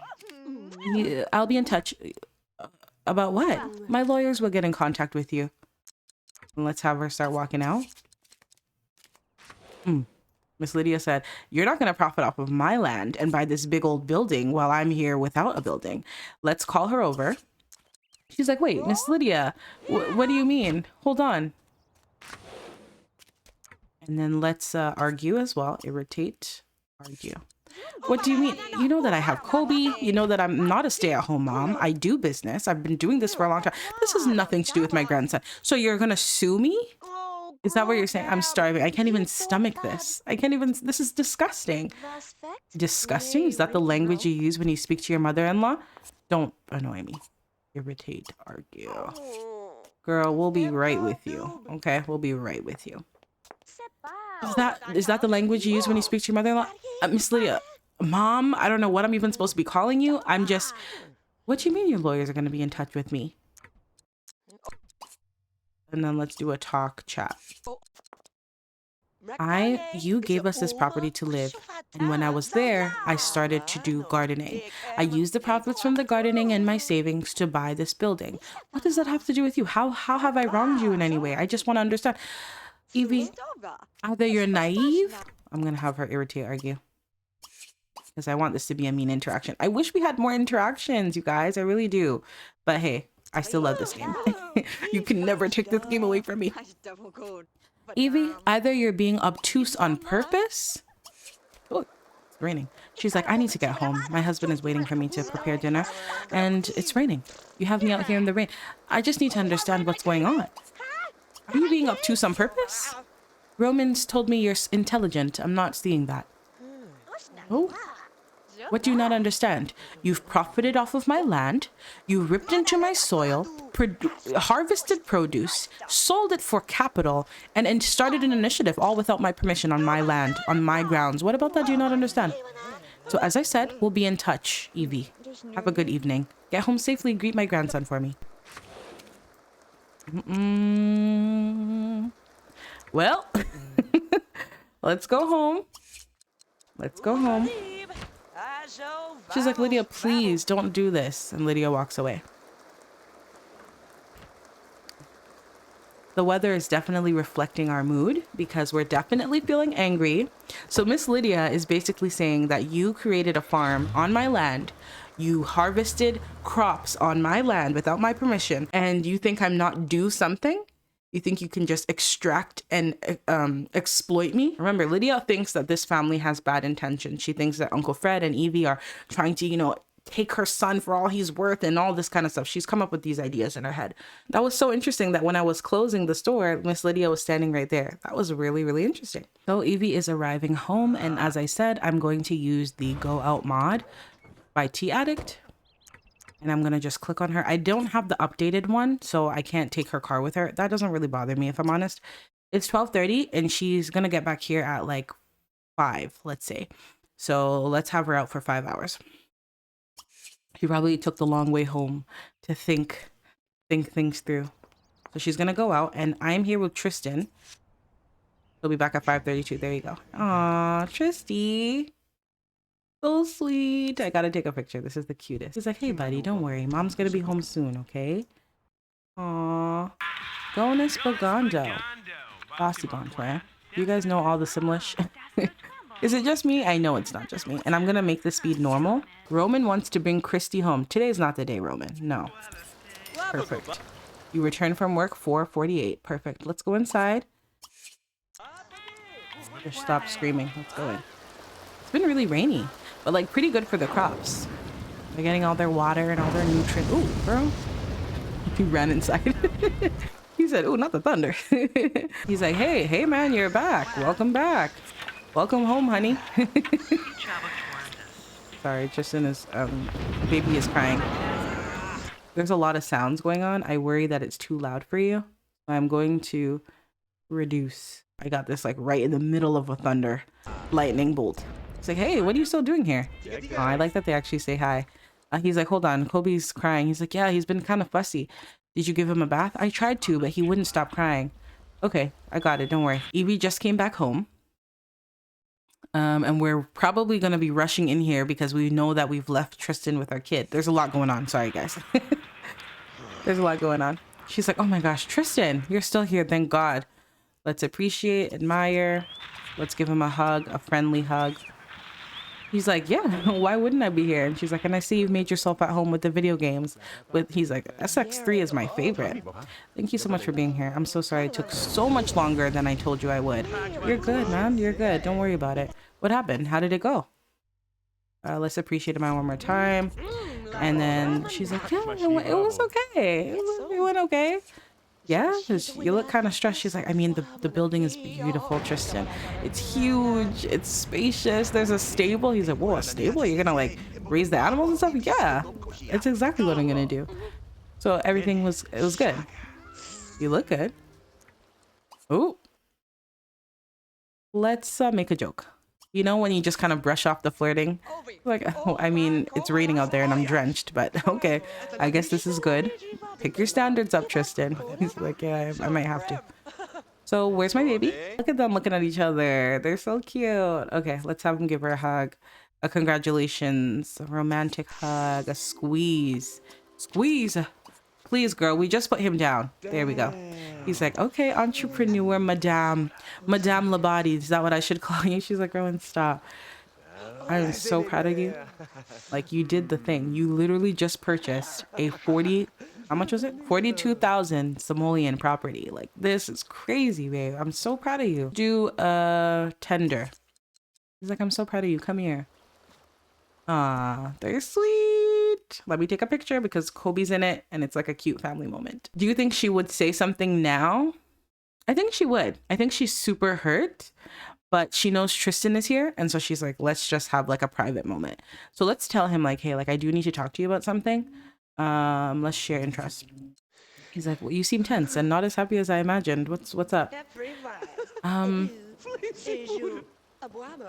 I'll be in touch. About what? My lawyers will get in contact with you. And let's have her start walking out. Miss Lydia said, you're not going to profit off of my land and buy this big old building while I'm here without a building. Let's call her over. She's like, wait, Miss Lydia, what do you mean? Hold on. And then let's argue as well. Irritate, argue. What do you mean? You know that I have Kobe. You know that I'm not a stay-at-home mom. I do business. I've been doing this for a long time. This has nothing to do with my grandson. So you're going to sue me? Is that what you're saying? I'm starving. I can't even stomach this. This is disgusting. Disgusting? Is that the language you use when you speak to your mother-in-law? Don't annoy me. Irritate, argue. Girl, we'll be right with you. Okay, we'll be right with you. Is that the language you use when you speak to your mother-in-law? Miss Lydia, Mom, I don't know what I'm even supposed to be calling you. What do you mean your lawyers are going to be in touch with me? And then let's do a talk chat. You gave us this property to live. And when I was there, I started to do gardening. I used the profits from the gardening and my savings to buy this building. What does that have to do with you? How have I wronged you in any way? I just want to understand. Evie, either you're naive. I'm going to have her irritate, argue. because I want this to be a mean interaction. I wish we had more interactions, you guys. I really do. But hey, I still love this game. You can never take this game away from me. Evie, either you're being obtuse on purpose. Oh, it's raining. She's like, I need to get home. My husband is waiting for me to prepare dinner, and it's raining. You have me out here in the rain. I just need to understand what's going on. Are you being obtuse on purpose? Romans told me you're intelligent. I'm not seeing that. Oh, what do you not understand? You've profited off of my land. You ripped into my soil, harvested produce, sold it for capital, and started an initiative all without my permission on my land, on my grounds. What about that do you not understand? So as I said, we'll be in touch, Evie. Have a good evening. Get home safely. Greet my grandson for me. Well, let's go home. Let's go home. She's like, Lydia, please don't do this. And Lydia walks away. The weather is definitely reflecting our mood because we're definitely feeling angry. So Miss Lydia is basically saying that you created a farm on my land. You harvested crops on my land without my permission. And you think I'm not due something? You think you can just extract and exploit me? Remember, Lydia thinks that this family has bad intentions. She thinks that Uncle Fred and Evie are trying to, take her son for all he's worth and all this kind of stuff. She's come up with these ideas in her head. That was so interesting that when I was closing the store, Miss Lydia was standing right there. That was really, really interesting. So Evie is arriving home. And as I said, I'm going to use the Go Out mod by Tea Addict. And I'm going to just click on her. I don't have the updated one, so I can't take her car with her. That doesn't really bother me, if I'm honest. It's 12:30 and she's going to get back here at like 5, let's say. So let's have her out for 5 hours. She probably took the long way home to think things through. So she's going to go out and I'm here with Tristan. He'll be back at 5:32. There you go. Aw, Tristy. So sweet. I gotta take a picture. This is the cutest. He's like, hey, buddy, don't worry. Mom's gonna be home soon, okay? Aww. Bonus Bagando. Bossy Bontoya. You guys know all the Simlish? Is it just me? I know it's not just me. And I'm gonna make the speed normal. Roman wants to bring Christy home. Today's not the day, Roman. No. Perfect. You return from work 4:48. Perfect. Let's go inside. Just stop screaming. Let's go in. It's been really rainy, but like pretty good for the crops. They're getting all their water and all their nutrients. Ooh, girl. He ran inside. He said, ooh, not the thunder. He's like, hey, man, you're back. Welcome back. Welcome home, honey. Sorry, Tristan is, baby is crying. There's a lot of sounds going on. I worry that it's too loud for you. I'm going to reduce. I got this like right in the middle of a thunder lightning bolt. It's like, hey, what are you still doing here? Oh, I like that they actually say hi. He's like, hold on, Kobe's crying. He's like, yeah, he's been kind of fussy. Did you give him a bath? I tried to, but he wouldn't stop crying. Okay, I got it. Don't worry. Evie just came back home. And we're probably going to be rushing in here because we know that we've left Tristan with our kid. There's a lot going on. Sorry, guys. There's a lot going on. She's like, oh my gosh, Tristan, you're still here. Thank God. Let's appreciate, admire. Let's give him a hug, a friendly hug. He's like, yeah, why wouldn't I be here? And she's like, and I see you've made yourself at home with the video games. He's like, SX3 is my favorite. Thank you so much for being here. I'm so sorry it took so much longer than I told you I would. You're good, man. You're good. Don't worry about it. What happened? How did it go? Let's appreciate him one more time. And then she's like, yeah, it was okay. It went okay. Yeah, you look kind of stressed. She's like, I mean, the building is beautiful, Tristan. It's huge. It's spacious. There's a stable. He's like, whoa, a stable? You're going to like raise the animals and stuff? Yeah, it's exactly what I'm going to do. So everything was good. You look good. Oh, let's make a joke. You know, when you just kind of brush off the flirting? Like, oh, I mean, it's raining out there and I'm drenched, but okay. I guess this is good. Pick your standards up, Tristan. He's like, yeah, I might have to. So where's my baby? Look at them looking at each other. They're so cute. Okay, let's have him give her a hug. A congratulations, a romantic hug, a squeeze. Squeeze. Please, girl, we just put him down. There we go. He's like, okay, entrepreneur, Madame Labadi. Is that what I should call you? She's like, Rowan, stop. I am so proud of you. Like, you did the thing. You literally just purchased a 40, how much was it? 42,000 simoleon property. Like, this is crazy, babe. I'm so proud of you. Do a tender. He's like, I'm so proud of you. Come here. Ah, they're sweet. Let me take a picture because Kobe's in it and it's like a cute family moment. Do you think she would say something now? I think she would. I think she's super hurt, but she knows Tristan is here. And so she's like, let's just have like a private moment. So let's tell him like, hey, like I do need to talk to you about something. Let's share interest. He's like, well, you seem tense and not as happy as I imagined. What's up?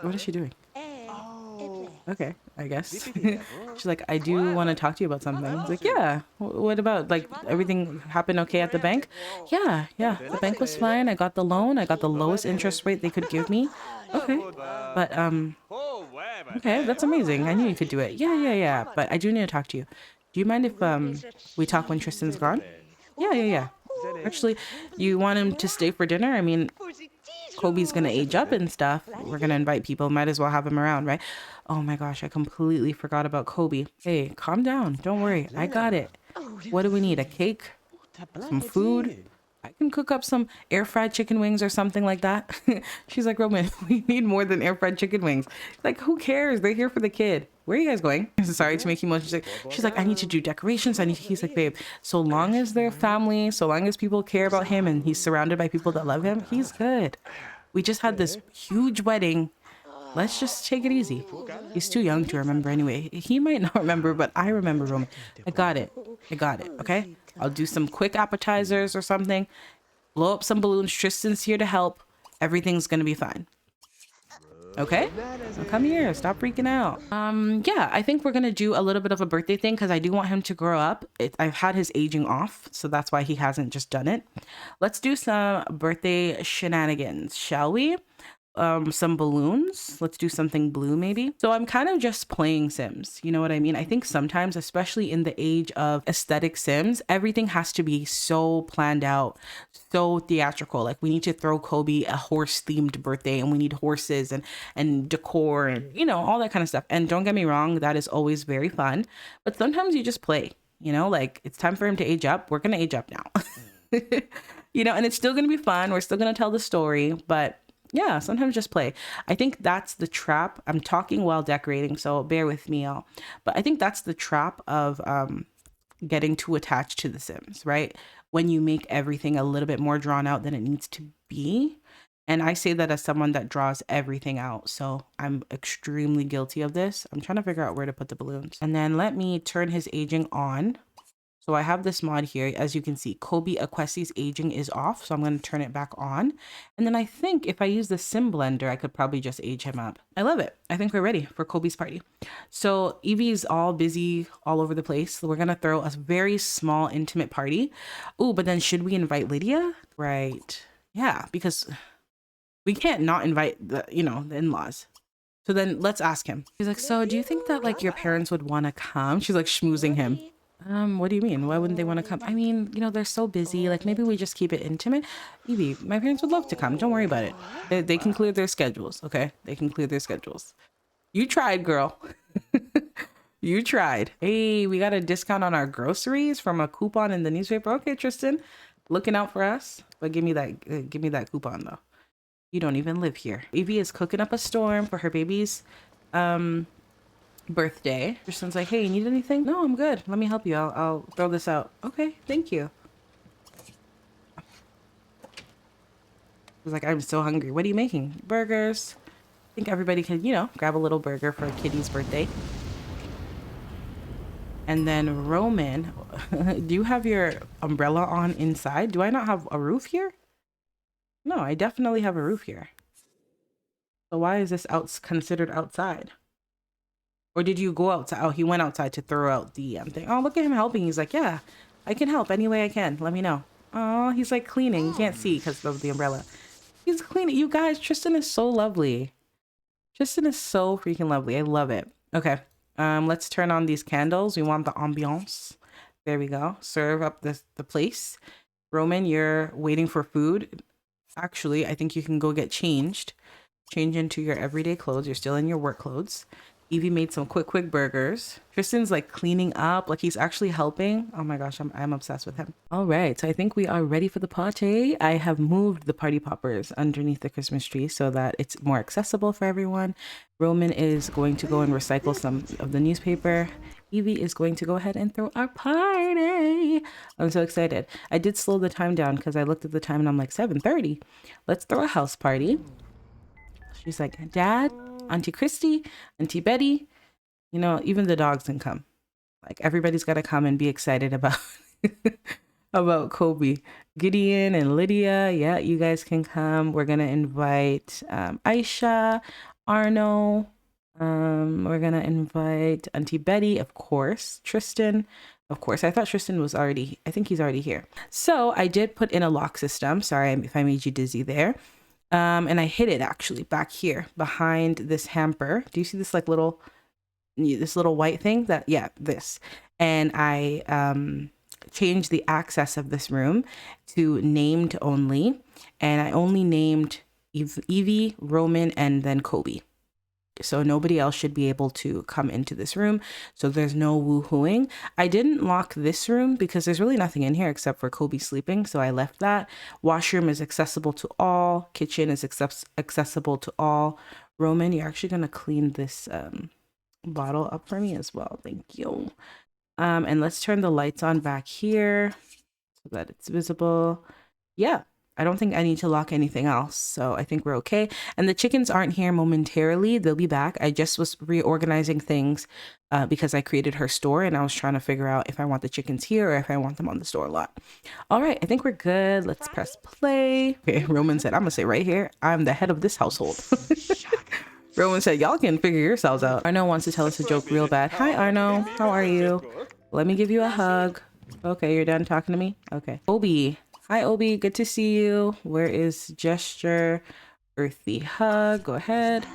What is she doing? Okay, I guess. She's like, I do want to talk to you about something. He's like, yeah. What about, like, everything happened okay at the bank? Yeah. The bank was fine. I got the loan. I got the lowest interest rate they could give me. Okay. But, okay, that's amazing. I knew you could do it. Yeah. But I do need to talk to you. Do you mind if, we talk when Tristan's gone? Yeah. Actually, you want him to stay for dinner? I mean, Kobe's gonna age up and stuff. We're gonna invite people. Might as well have him around, right? Oh my gosh, I completely forgot about Kobe. Hey, calm down. Don't worry. I got it. What do we need? A cake? Some food? I can cook up some air fried chicken wings or something like that. She's like, Roman, we need more than air fried chicken wings. Like, who cares? They're here for the kid. Where are you guys going? Sorry to make you emotional. She's like, I need to do decorations. He's like, babe, so long as they're family, so long as people care about him and he's surrounded by people that love him, he's good. We just had this huge wedding. Let's just take it easy. He's too young to remember anyway. He might not remember, but I remember, Roman. I got it. Okay? I'll do some quick appetizers or something. Blow up some balloons. Tristan's here to help. Everything's gonna be fine. Okay? So come here. Stop freaking out. Yeah, I think we're gonna do a little bit of a birthday thing because I do want him to grow up. I've had his aging off, so that's why he hasn't just done it. Let's do some birthday shenanigans, shall we? Some balloons. Let's do something blue maybe. So I'm kind of just playing Sims, you know what I mean? I think sometimes, especially in the age of aesthetic Sims, everything has to be so planned out, so theatrical. Like, we need to throw Kobe a horse themed birthday and we need horses and decor and, you know, all that kind of stuff. And don't get me wrong, that is always very fun, but sometimes you just play, you know, like it's time for him to age up. We're gonna age up now. You know, and it's still gonna be fun. We're still gonna tell the story, but yeah, sometimes just play. I think that's the trap. I'm talking while decorating, so bear with me, y'all. But I think that's the trap of getting too attached to The Sims, right? When you make everything a little bit more drawn out than it needs to be. And I say that as someone that draws everything out. So I'm extremely guilty of this. I'm trying to figure out where to put the balloons. And then let me turn his aging on. So I have this mod here. As you can see, Kobe Akwesi's aging is off. So I'm going to turn it back on. And then I think if I use the sim blender, I could probably just age him up. I love it. I think we're ready for Kobe's party. So Evie's all busy all over the place. So we're going to throw a very small, intimate party. Oh, but then should we invite Lydia? Right. Yeah, because we can't not invite the, you know, the in-laws. So then let's ask him. He's like, so do you think that like your parents would want to come? She's like schmoozing him. What do you mean? Why wouldn't they want to come? I mean, you know, they're so busy. Like, maybe we just keep it intimate. Evie, my parents would love to come. Don't worry about it. They can clear their schedules, okay? They can clear their schedules. You tried, girl. You tried. Hey, we got a discount on our groceries from a coupon in the newspaper. Okay, Tristan, looking out for us. But give me that coupon, though. You don't even live here. Evie is cooking up a storm for her baby's birthday. Tristan's like, hey, you need anything? No, I'm good. Let me help you. I'll throw this out. Okay, thank you. I was like, I'm so hungry. What are you making? Burgers. I think everybody can, you know, grab a little burger for Kitty's birthday. And then Roman, do you have your umbrella on inside? Do I not have a roof here? No, I definitely have a roof here. So why is this considered outside? Or did you go outside? Oh, he went outside to throw out the thing. Oh, look at him helping. He's like, yeah, I can help any way I can. Let me know. Oh, he's like cleaning. You can't see because of the umbrella. He's cleaning. You guys, Tristan is so lovely. Tristan is so freaking lovely. I love it. Okay. Let's turn on these candles. We want the ambiance. There we go. Serve up the place. Roman, you're waiting for food. Actually, I think you can go get changed. change into your everyday clothes. You're still in your work clothes. Evie made some quick burgers. Tristan's like cleaning up, like he's actually helping. Oh my gosh, I'm obsessed with him. All right, so I think we are ready for the party. I have moved the party poppers underneath the Christmas tree so that it's more accessible for everyone. Roman is going to go and recycle some of the newspaper. Evie is going to go ahead and throw our party. I'm so excited. I did slow the time down because I looked at the time and I'm like 7:30. Let's throw a house party. She's like, Dad, Auntie Christy, Auntie Betty, you know, even the dogs can come. Like everybody's got to come and be excited about about Kobe. Gideon and Lydia, yeah, you guys can come. We're gonna invite Aisha, Arno. We're gonna invite Auntie Betty, of course. Tristan, of course. I thought Tristan was already. I think he's already here. So I did put in a lock system. Sorry if I made you dizzy there. And I hid it actually back here behind this hamper. Do you see this like little white thing? That, yeah, this. And I changed the access of this room to named only. And I only named Evie, Roman, and then Kobe. So nobody else should be able to come into this room. So there's no woohooing. I didn't lock this room because there's really nothing in here except for Kobe sleeping. So I left that. Washroom is accessible to all. Kitchen is accessible to all. Roman, you're actually going to clean this bottle up for me as well. Thank you. And let's turn the lights on back here so that it's visible. Yeah. I don't think I need to lock anything else, so I think we're okay. And the chickens aren't here momentarily. They'll be back. I just was reorganizing things because I created her store and I was trying to figure out if I want the chickens here or if I want them on the store lot. All right, I think we're good. Let's press play. Okay, Roman said, I'm gonna say right here, I'm the head of this household. Roman said, y'all can figure yourselves out. Arno wants to tell us a joke real bad. Hi, Arno. How are you? Let me give you a hug. Okay, you're done talking to me? Okay. Obi. Hi, Obi. Good to see you. Where is gesture? Earthy hug. Go ahead.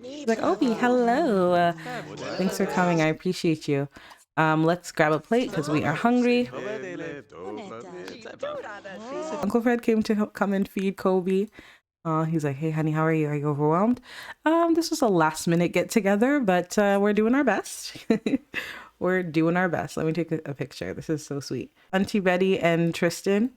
She's like, Obi, hello. Thanks for coming. I appreciate you. Let's grab a plate because we are hungry. Uncle Fred came to come and feed Kobe. He's like, hey, honey, how are you? Are you overwhelmed? This was a last minute get together, but we're doing our best. We're doing our best. Let me take a picture. This is so sweet. Auntie Betty and Tristan.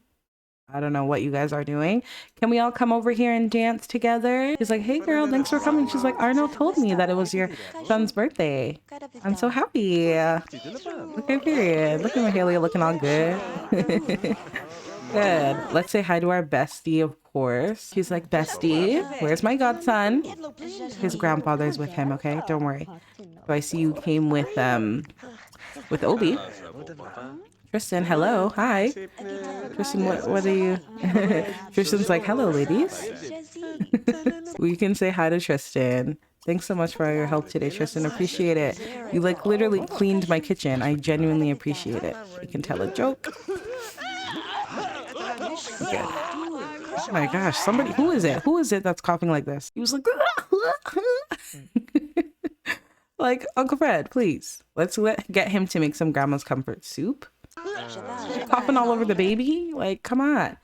I don't know what you guys are doing. Can we all come over here and dance together? He's like, hey girl, thanks for coming. She's like, Arno told me that it was your son's birthday. I'm so happy. Okay, period. Look at Mahalia looking all good. Good. Let's say hi to our bestie, of course. He's like, bestie, where's my godson? His grandfather's with him, okay? Don't worry. So I see you came with Obi. Tristan, hello. Hi. Tristan, what are you? Tristan's like, hello, ladies. We can say hi to Tristan. Thanks so much for your help today, Tristan. Appreciate it. You like literally cleaned my kitchen. I genuinely appreciate it. You can tell a joke. Okay. Oh my gosh, somebody, who is it? Who is it that's coughing like this? He was like, like, Uncle Fred, please. Let's get him to make some grandma's comfort soup. Coughing all over the baby? Like, come on.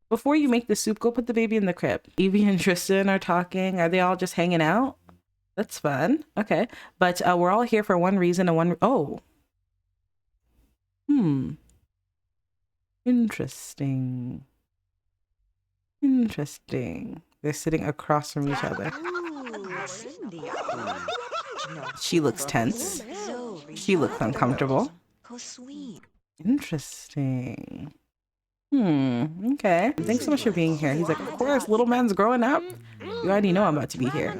Before you make the soup, go put the baby in the crib. Evie and Tristan are talking. Are they all just hanging out? That's fun. Okay. But we're all here for one reason and one... Oh. Interesting. Interesting. They're sitting across from each other. She looks tense. She looks uncomfortable. Interesting. Okay. Thanks so much for being here. He's like, of course, little man's growing up. You already know I'm about to be here.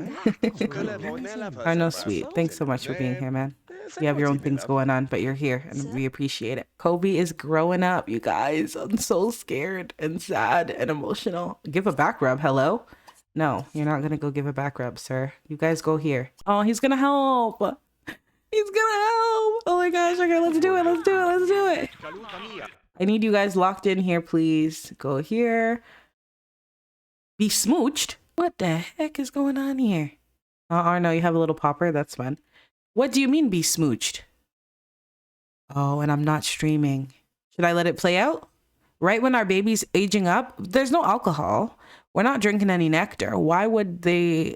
I know, sweet. Thanks so much for being here, man. You have your own things going on, but you're here and we appreciate it. Kobe is growing up, you guys. I'm so scared and sad and emotional. Give a back rub. Hello? No, you're not going to go give a back rub, sir. You guys go here. Oh, he's going to help. He's going to help. Oh my gosh. Okay, let's do it. Let's do it. Let's do it. I need you guys locked in here, please. Go here. Be smooched. What the heck is going on here? Oh, no, you have a little popper. That's fun. What do you mean be smooched? Oh, and I'm not streaming. Should I let it play out? Right when our baby's aging up, there's no alcohol. We're not drinking any nectar. Why would they?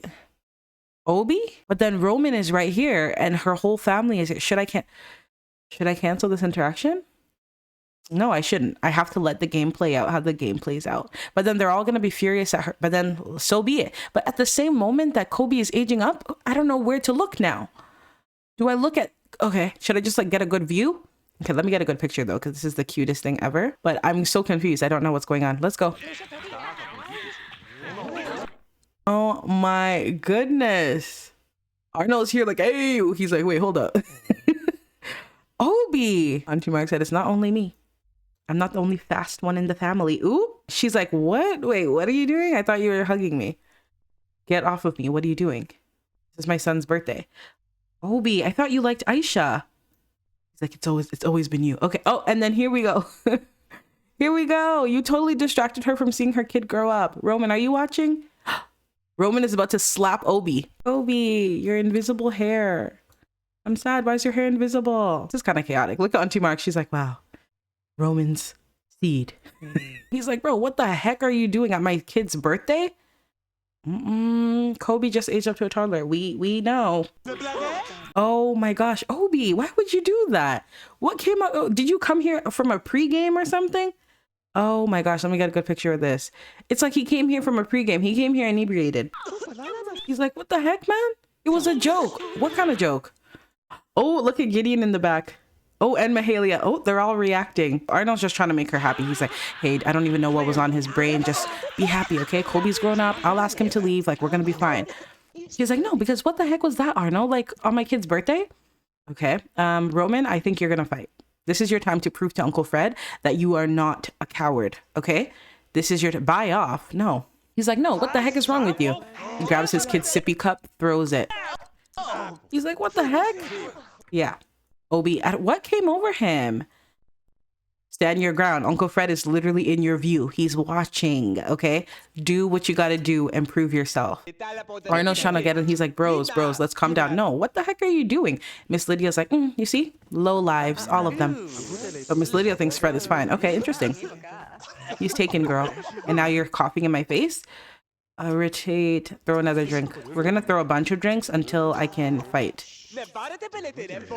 Obi? But then Roman is right here and her whole family is here. Should I cancel this interaction? No, I shouldn't. I have to let the game play out how the game plays out. But then they're all going to be furious at her. But then so be it. But at the same moment that Kobe is aging up, I don't know where to look now. Do I look at... Okay, should I just like get a good view? Okay, let me get a good picture though, because this is the cutest thing ever. But I'm so confused. I don't know what's going on. Let's go. Oh my goodness. Arnold's here like, hey, he's like, wait, hold up. Obi. Auntie Mark said, it's not only me. I'm not the only fast one in the family. Ooh. She's like, what? Wait, what are you doing? I thought you were hugging me. Get off of me. What are you doing? This is my son's birthday. Obi, I thought you liked Aisha. He's like, it's always been you. Okay. Oh, and then here we go. Here we go. You totally distracted her from seeing her kid grow up. Roman, are you watching? Roman is about to slap Obi. Obi, your invisible hair. I'm sad. Why is your hair invisible? This is kind of chaotic. Look at Auntie Mark. She's like, wow, Roman's seed. He's like, bro, what the heck are you doing at my kid's birthday? Kobe just aged up to a toddler. We know. Oh my gosh. Obi, why would you do that? What came out? Oh, did you come here from a pregame or something? Oh my gosh, let me get a good picture of this. It's like he came here from a pregame. He came here inebriated. He's like, what the heck, man? It was a joke. What kind of joke? Oh, look at Gideon in the back. Oh, and Mahalia. Oh, they're all reacting. Arnold's just trying to make her happy. He's like, hey, I don't even know what was on his brain. Just be happy, okay? Kobe's grown up. I'll ask him to leave. Like, we're going to be fine. He's like, no, because what the heck was that, Arnold? Like, on my kid's birthday? Okay. Roman, I think you're going to fight. This is your time to prove to Uncle Fred that you are not a coward, okay? This is your buy off. No. He's like, no, what the heck is wrong with you? He grabs his kid's sippy cup, throws it. He's like, what the heck? Yeah. Obi, what came over him? Stand your ground. Uncle Fred is literally in your view. He's watching, okay? Do what you got to do and prove yourself. Arnold's trying to get him. He's like, bros, let's calm down. No, what the heck are you doing? Miss Lydia's like, you see? Low lives, all of them. But Miss Lydia thinks Fred is fine. Okay, interesting. He's taken, girl. And now you're coughing in my face? Rotate, throw another drink. We're going to throw a bunch of drinks until I can fight.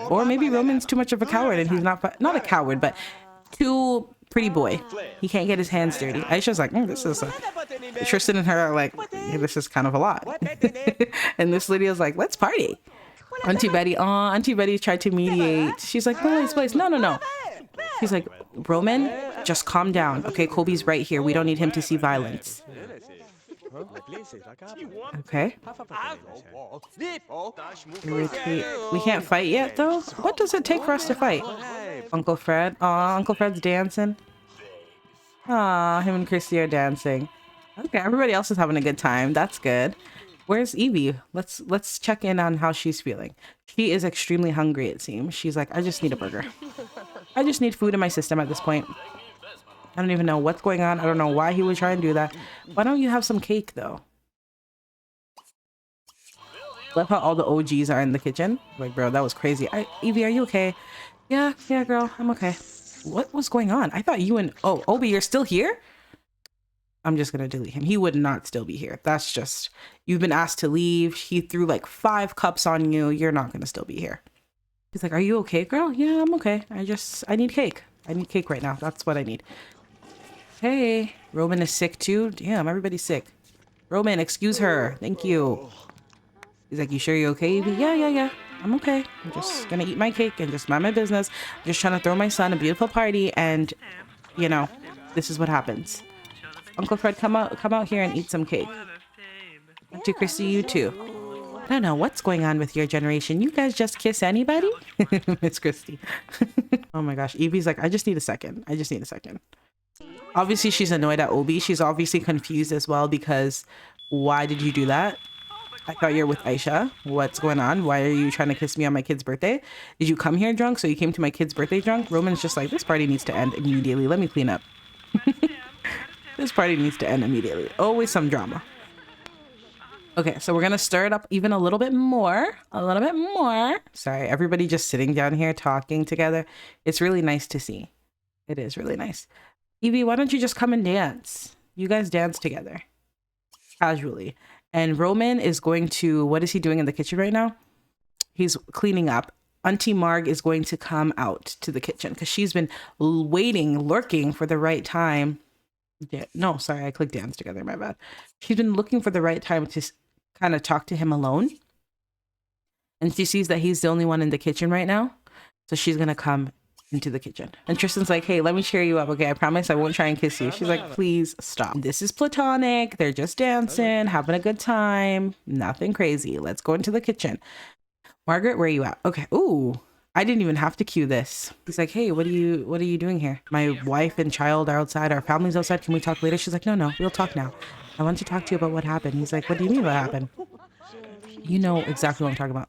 Or maybe Roman's too much of a coward and he's not a coward, but too pretty boy. He can't get his hands dirty. Aisha's like, this is Tristan and her are like, this is kind of a lot. And Miss Lydia's like, let's party. Auntie Betty tried to mediate. She's like, please. No. She's like, Roman, just calm down. Okay, Kobe's right here. We don't need him to see violence. Okay. We can't fight yet, though? What does it take for us to fight? Uncle Fred. Aw, Uncle Fred's dancing. Aw, him and Christy are dancing. Okay, everybody else is having a good time. That's good. Where's Evie? Let's check in on how she's feeling. She is extremely hungry, it seems. She's like, I just need a burger. I just need food in my system at this point. I don't even know what's going on. I don't know why he would try and do that. Why don't you have some cake, though? Love how all the OGs are in the kitchen. Like, bro, that was crazy. Evie, are you okay? Yeah, girl, I'm okay. What was going on? I thought you and... Oh, Obi, you're still here? I'm just going to delete him. He would not still be here. That's just... You've been asked to leave. He threw like 5 cups on you. You're not going to still be here. He's like, are you okay, girl? Yeah, I'm okay. I need cake. I need cake right now. That's what I need. Hey, Roman is sick too? Damn, everybody's sick. Roman, excuse her. Thank you. He's like, you sure you're okay, Evie? Yeah. I'm okay. I'm just gonna eat my cake and just mind my business. I'm just trying to throw my son a beautiful party and, you know, this is what happens. Uncle Fred, come out here and eat some cake. Auntie Christy, you too. I don't know what's going on with your generation. You guys just kiss anybody? Miss Christy. Oh my gosh. Evie's like, I just need a second. Obviously, she's annoyed at Obi. She's obviously confused as well because why did you do that? I thought you were with Aisha. What's going on? Why are you trying to kiss me on my kid's birthday? Did you come here drunk? So you came to my kid's birthday drunk? Roman's just like, this party needs to end immediately. Let me clean up. This party needs to end immediately. Always some drama. Okay, so we're going to stir it up even a little bit more. Sorry, everybody just sitting down here talking together. It's really nice to see. It is really nice. Evie, why don't you just come and dance? You guys dance together. casually. And Roman is going to, what is he doing in the kitchen right now? He's cleaning up. Auntie Marg is going to come out to the kitchen because she's been waiting, lurking for the right time. No, sorry, I clicked dance together, my bad. She's been looking for the right time to kind of talk to him alone. And she sees that he's the only one in the kitchen right now. So she's going to come into the kitchen. And Tristan's like, hey, let me cheer you up. Okay, I promise I won't try and kiss you. She's like, please stop. This is platonic. They're just dancing, having a good time. Nothing crazy. Let's go into the kitchen. Margaret, where are you at? Okay. Ooh, I didn't even have to cue this. He's like, hey, what are you doing here? My wife and child are outside. Our family's outside. Can we talk later? She's like, no, we'll talk now. I want to talk to you about what happened. He's like, what do you mean what happened? You know exactly what I'm talking about.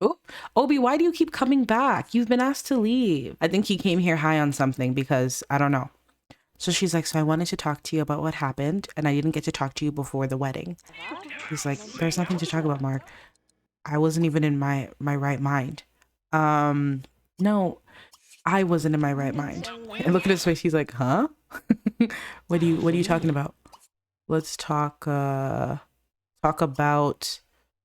Oh, Obi, why do you keep coming back? You've been asked to leave. I think he came here high on something because I don't know. So she's like, so I wanted to talk to you about what happened and I didn't get to talk to you before the wedding. He's like, there's nothing to talk about, Mark. I wasn't even in my right mind. No, I wasn't in my right mind. And look at his face. He's like, huh? What are you talking about? Let's talk about,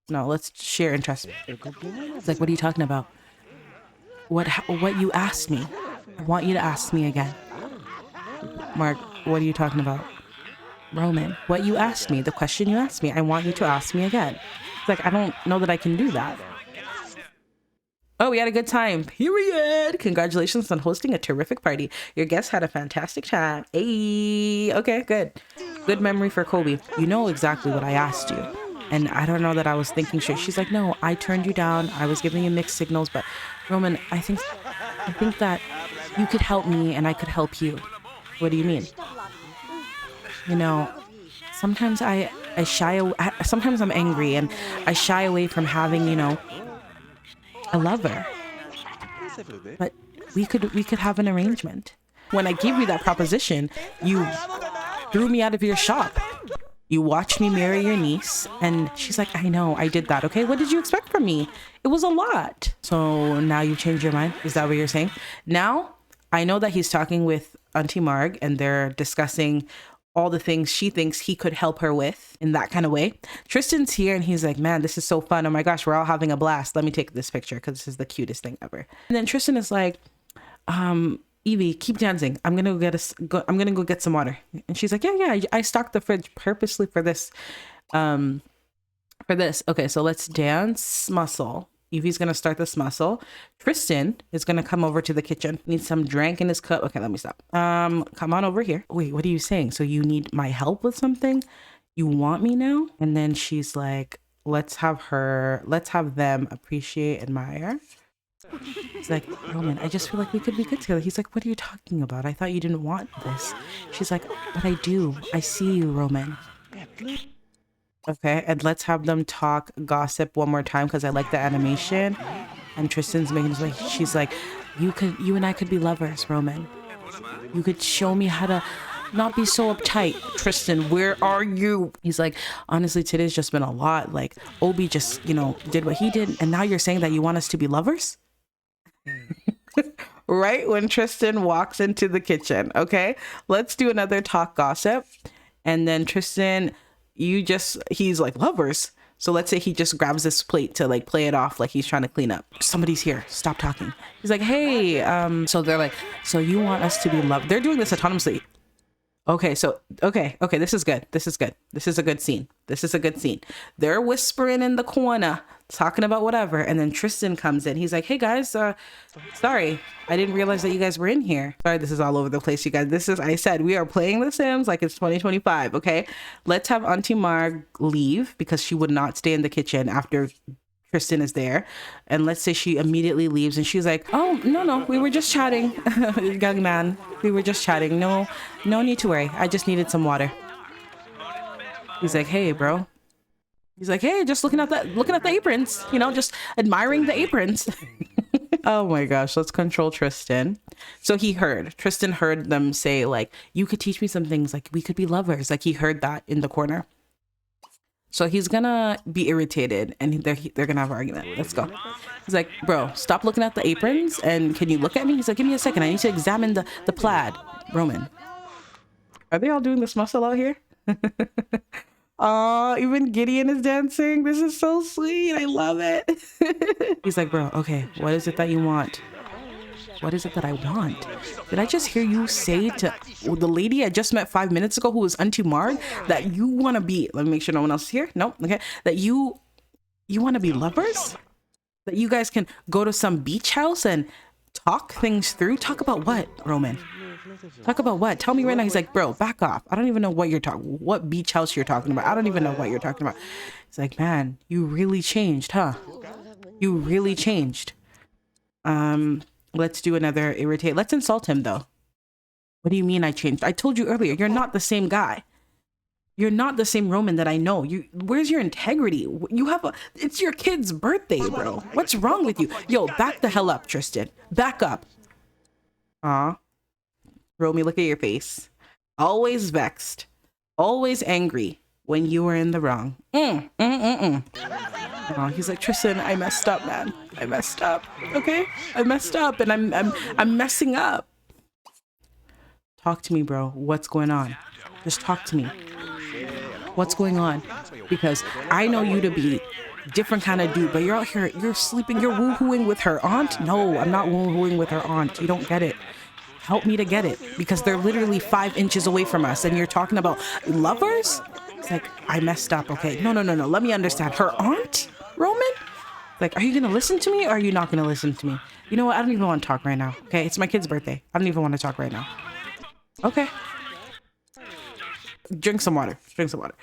no, let's share interests. It's like, what are you talking about? What you asked me. I want you to ask me again. Mark, what are you talking about? Roman, what you asked me, the question you asked me, I want you to ask me again. It's like, I don't know that I can do that. Oh, we had a good time. Period. Congratulations on hosting a terrific party. Your guests had a fantastic time. Hey, okay, good. Good memory for Kobe. You know exactly what I asked you. And I don't know that I was thinking straight. She's like, no, I turned you down. I was giving you mixed signals. But Roman, I think that you could help me and I could help you. What do you mean? You know, sometimes I shy away. Sometimes I'm angry and I shy away from having, you know, a lover. But we could have an arrangement. When I gave you that proposition, you threw me out of your shop. You watched me marry your niece, and she's like, I know, I did that. Okay, what did you expect from me? It was a lot. So now you changed your mind? Is that what you're saying? Now, I know that he's talking with Auntie Marg, and they're discussing all the things she thinks he could help her with in that kind of way. Tristan's here, and he's like, man, this is so fun. Oh my gosh, we're all having a blast. Let me take this picture, because this is the cutest thing ever. And then Tristan is like, Evie, keep dancing. I'm gonna go get some water. And she's like, yeah, I stocked the fridge purposely for this. Okay, so let's dance muscle. Evie's gonna start this muscle. Tristan is gonna come over to the kitchen. Needs some drink in his cup. Okay, let me stop. Come on over here. Wait, what are you saying? So you need my help with something? You want me now? And then she's like, let's have them appreciate, admire. He's like, Roman, I just feel like we could be good together. He's like, what are you talking about? I thought you didn't want this. She's like, but I do. I see you, Roman. Okay, and let's have them talk, gossip one more time because I like the animation. And Tristan's making like, she's like, you and I could be lovers, Roman. You could show me how to not be so uptight. Tristan, where are you? He's like, honestly, today's just been a lot. Like, Obi just, you know, did what he did. And now you're saying that you want us to be lovers? Right when Tristan walks into the kitchen. Okay, let's do another talk gossip. And then Tristan, he's like, lovers. So let's say he just grabs this plate to like play it off like he's trying to clean up. Somebody's here, stop talking. He's like, hey, so they're like, so you want us to be loved? They're doing this autonomously. Okay, so okay, this is good. This is a good scene. They're whispering in the corner, talking about whatever, and then Tristan comes in. He's like, hey guys, sorry, I didn't realize that you guys were in here. Sorry, this is all over the place, you guys. I said we are playing The Sims like it's 2025, okay? Let's have Auntie Marg leave because she would not stay in the kitchen after Tristan is there. And let's say she immediately leaves and she's like, oh, no, we were just chatting, young man. We were just chatting. No need to worry. I just needed some water. He's like, hey, bro. He's like, hey, just looking at the aprons, you know, just admiring the aprons. Oh my gosh, let's control Tristan. So Tristan heard them say like, you could teach me some things, like we could be lovers. Like he heard that in the corner. So he's gonna be irritated and they're gonna have an argument. Let's go. He's like, bro, stop looking at the aprons and can you look at me? He's like, give me a second. I need to examine the plaid. Roman. Are they all doing this muscle out here? Oh, even Gideon is dancing. This is so sweet. I love it. He's like, bro, okay, what is it that you want? What is it that I want? Did I just hear you say to the lady I just met 5 minutes ago who was Auntie Marg that you want to be, let me make sure no one else is here. Nope. Okay. That you want to be lovers? That you guys can go to some beach house and talk things through? Talk about what, Roman? Talk about what? Tell me right now. He's like, bro, back off. I don't even know what you're talking, what beach house you're talking about. I don't even know what you're talking about. He's like, man, you really changed, huh? You really changed. Let's do another irritate. Let's insult him though. What do you mean I changed? I told you earlier, you're not the same guy. You're not the same Roman that I know. Where's your integrity? It's your kid's birthday, bro. What's wrong with you? Yo, back the hell up, Tristan. Back up. Aw. Romy, look at your face. Always vexed. Always angry when you were in the wrong. Oh, he's like, Tristan, I messed up, man. I messed up. Okay? I messed up and I'm messing up. Talk to me, bro. What's going on? Just talk to me. What's going on? Because I know you to be different kind of dude, but you're out here, you're sleeping, you're woohooing with her aunt? No, I'm not woohooing with her aunt. You don't get it. Help me to get it, because they're literally 5 inches away from us and you're talking about lovers? It's like, I messed up, okay? No. Let me understand. Her aunt, Roman? Like, are you gonna listen to me or are you not gonna listen to me? You know what? I don't even want to talk right now, okay? It's my kid's birthday. I don't even want to talk right now. Okay. Drink some water. Drink some water.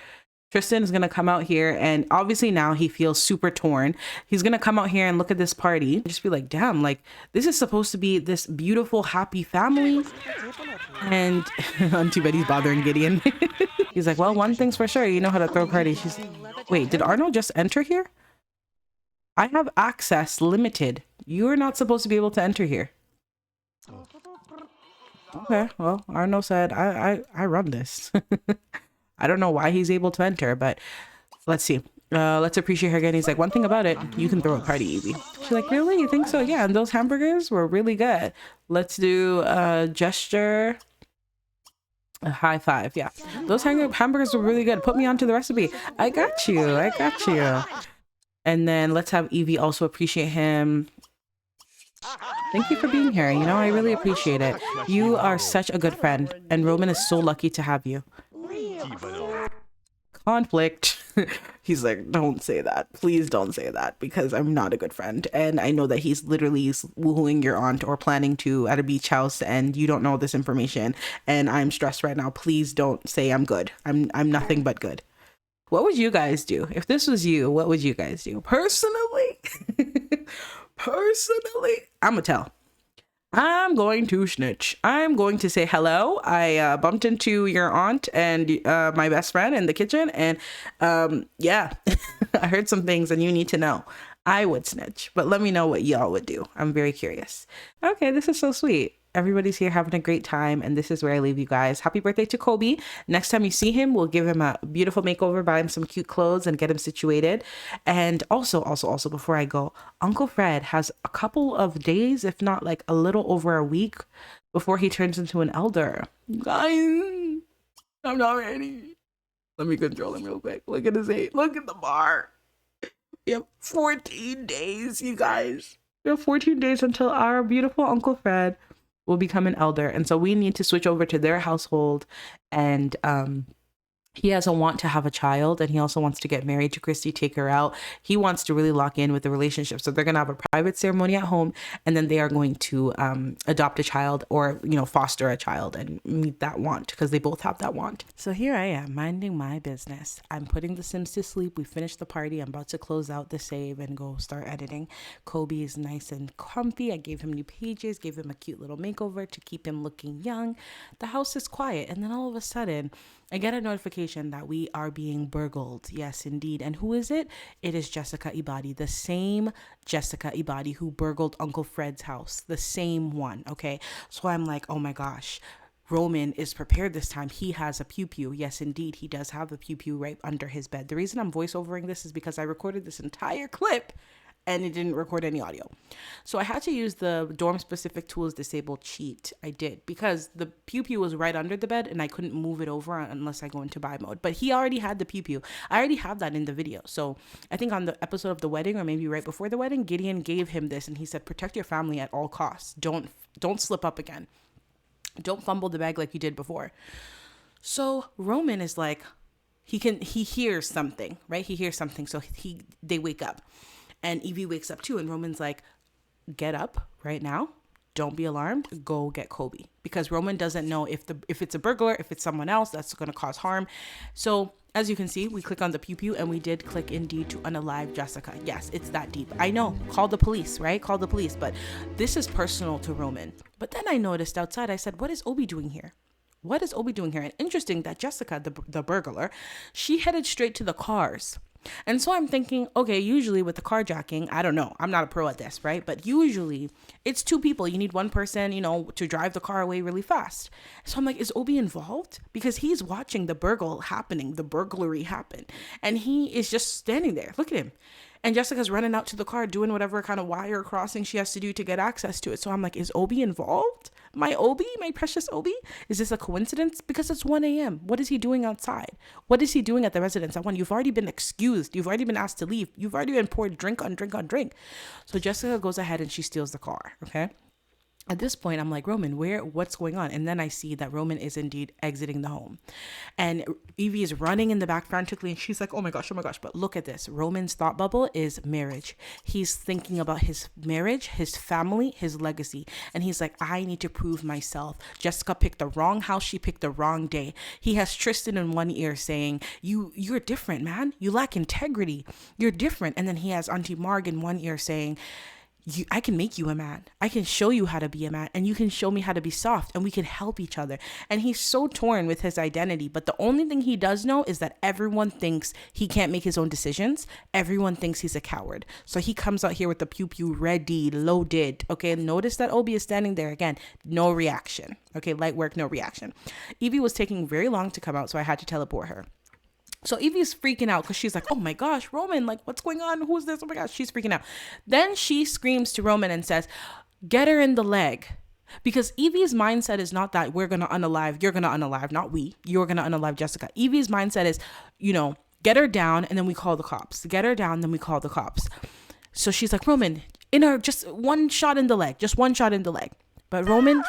Tristan is going to come out here and obviously now he feels super torn. He's going to come out here and look at this party and just be like, damn, like this is supposed to be this beautiful, happy family. And Auntie Betty's bothering Gideon. He's like, well, one thing's for sure. You know how to throw parties. She's, wait, did Arnold just enter here? I have access limited. You're not supposed to be able to enter here. Okay, well, Arnold said, I run this. I don't know why he's able to enter, but let's see. Let's appreciate her again. He's like, one thing about it, you can throw a party, Evie. She's like, really? You think so? Yeah, and those hamburgers were really good. Let's do a gesture. A high five. Yeah, those hamburgers were really good. Put me onto the recipe. I got you. I got you. And then let's have Evie also appreciate him. Thank you for being here. You know, I really appreciate it. You are such a good friend, and Roman is so lucky to have you. Conflict. He's like, don't say that. Please don't say that, because I'm not a good friend. And I know that he's literally woohooing your aunt or planning to at a beach house, and you don't know this information. And I'm stressed right now. Please don't say I'm good. I'm nothing but good. What would you guys do? If this was you, what would you guys do? Personally, I'm gonna tell. I'm going to snitch. I'm going to say hello. I bumped into your aunt and my best friend in the kitchen. And yeah, I heard some things and you need to know. I would snitch, but let me know what y'all would do. I'm very curious. Okay, this is so sweet. Everybody's here having a great time, and this is where I leave you guys. Happy birthday to Kobe. Next time you see him, we'll give him a beautiful makeover, buy him some cute clothes, and get him situated. And also, before I go, Uncle Fred has a couple of days, if not like a little over a week, before he turns into an elder. Guys, I'm not ready. Let me control him real quick. Look at his age. Look at the bar. We have 14 days, you guys. We have 14 days until our beautiful Uncle Fred will become an elder, and so we need to switch over to their household. And he has a want to have a child, and he also wants to get married to Christy, take her out. He wants to really lock in with the relationship, so they're gonna have a private ceremony at home, and then they are going to adopt a child, or foster a child and meet that want, because they both have that want. So here I am minding my business. I'm putting the Sims to sleep. We finished the party. I'm about to close out the save and go start editing. Kobe is nice and comfy. I gave him new pages, gave him a cute little makeover to keep him looking young. The house is quiet, and then all of a sudden I get a notification that we are being burgled. Yes, indeed. And who is it? It is Jessica Ibadi, the same Jessica Ibadi who burgled Uncle Fred's house, the same one. Okay. So I'm like, oh my gosh, Roman is prepared this time. He has a pew pew. Yes, indeed. He does have a pew pew right under his bed. The reason I'm voiceovering this is because I recorded this entire clip and it didn't record any audio. So I had to use the dorm specific tools disable cheat. I did, because the pew pew was right under the bed and I couldn't move it over unless I go into buy mode. But he already had the pew pew. I already have that in the video. So I think on the episode of the wedding, or maybe right before the wedding, Gideon gave him this and he said, protect your family at all costs. Don't slip up again. Don't fumble the bag like you did before. So Roman is like, he hears something, right? He hears something. So they wake up and Evie wakes up too. And Roman's like, get up right now. Don't be alarmed. Go get Kobe, because Roman doesn't know if it's a burglar, if it's someone else that's going to cause harm. So as you can see, we click on the pew pew and we did click indeed to unalive Jessica. Yes, it's that deep. I know. Call the police, right? Call the police. But this is personal to Roman. But then I noticed outside, I said, what is Obi doing here? What is Obi doing here? And interesting that Jessica, the burglar, she headed straight to the cars. And so I'm thinking, okay, usually with the carjacking, I don't know, I'm not a pro at this, right? But usually it's two people. You need one person, to drive the car away really fast. So I'm like, is Obi involved? Because he's watching the burglary happen. And he is just standing there. Look at him. And Jessica's running out to the car, doing whatever kind of wire crossing she has to do to get access to it. So I'm like, is Obi involved? My precious Obi? Is this a coincidence? Because it's 1 a.m. What is he doing outside? What is he doing at the residence at 1? You've already been excused. You've already been asked to leave. You've already been poured drink on drink on drink. So Jessica goes ahead and she steals the car, okay? At this point, I'm like, Roman, what's going on? And then I see that Roman is indeed exiting the home. And Evie is running in the back frantically. And she's like, oh my gosh. But look at this. Roman's thought bubble is marriage. He's thinking about his marriage, his family, his legacy. And he's like, I need to prove myself. Jessica picked the wrong house. She picked the wrong day. He has Tristan in one ear saying, you're different, man. You lack integrity. You're different. And then he has Auntie Marg in one ear saying, I can make you a man. I can show you how to be a man, and you can show me how to be soft, and we can help each other. And he's so torn with his identity. But the only thing he does know is that everyone thinks he can't make his own decisions. Everyone thinks he's a coward. So he comes out here with the pew pew ready, loaded. Okay, notice that Obi is standing there again. No reaction. Okay, light work, no reaction. Evie was taking very long to come out, so I had to teleport her. So Evie's freaking out because she's like, oh my gosh, Roman, like, what's going on? Who's this? Oh my gosh, she's freaking out. Then she screams to Roman and says, get her in the leg. Because Evie's mindset is not that we're going to unalive, you're going to unalive, not we, you're going to unalive Jessica. Evie's mindset is, get her down and then we call the cops. Get her down, then we call the cops. So she's like, Roman, just one shot in the leg. But Roman,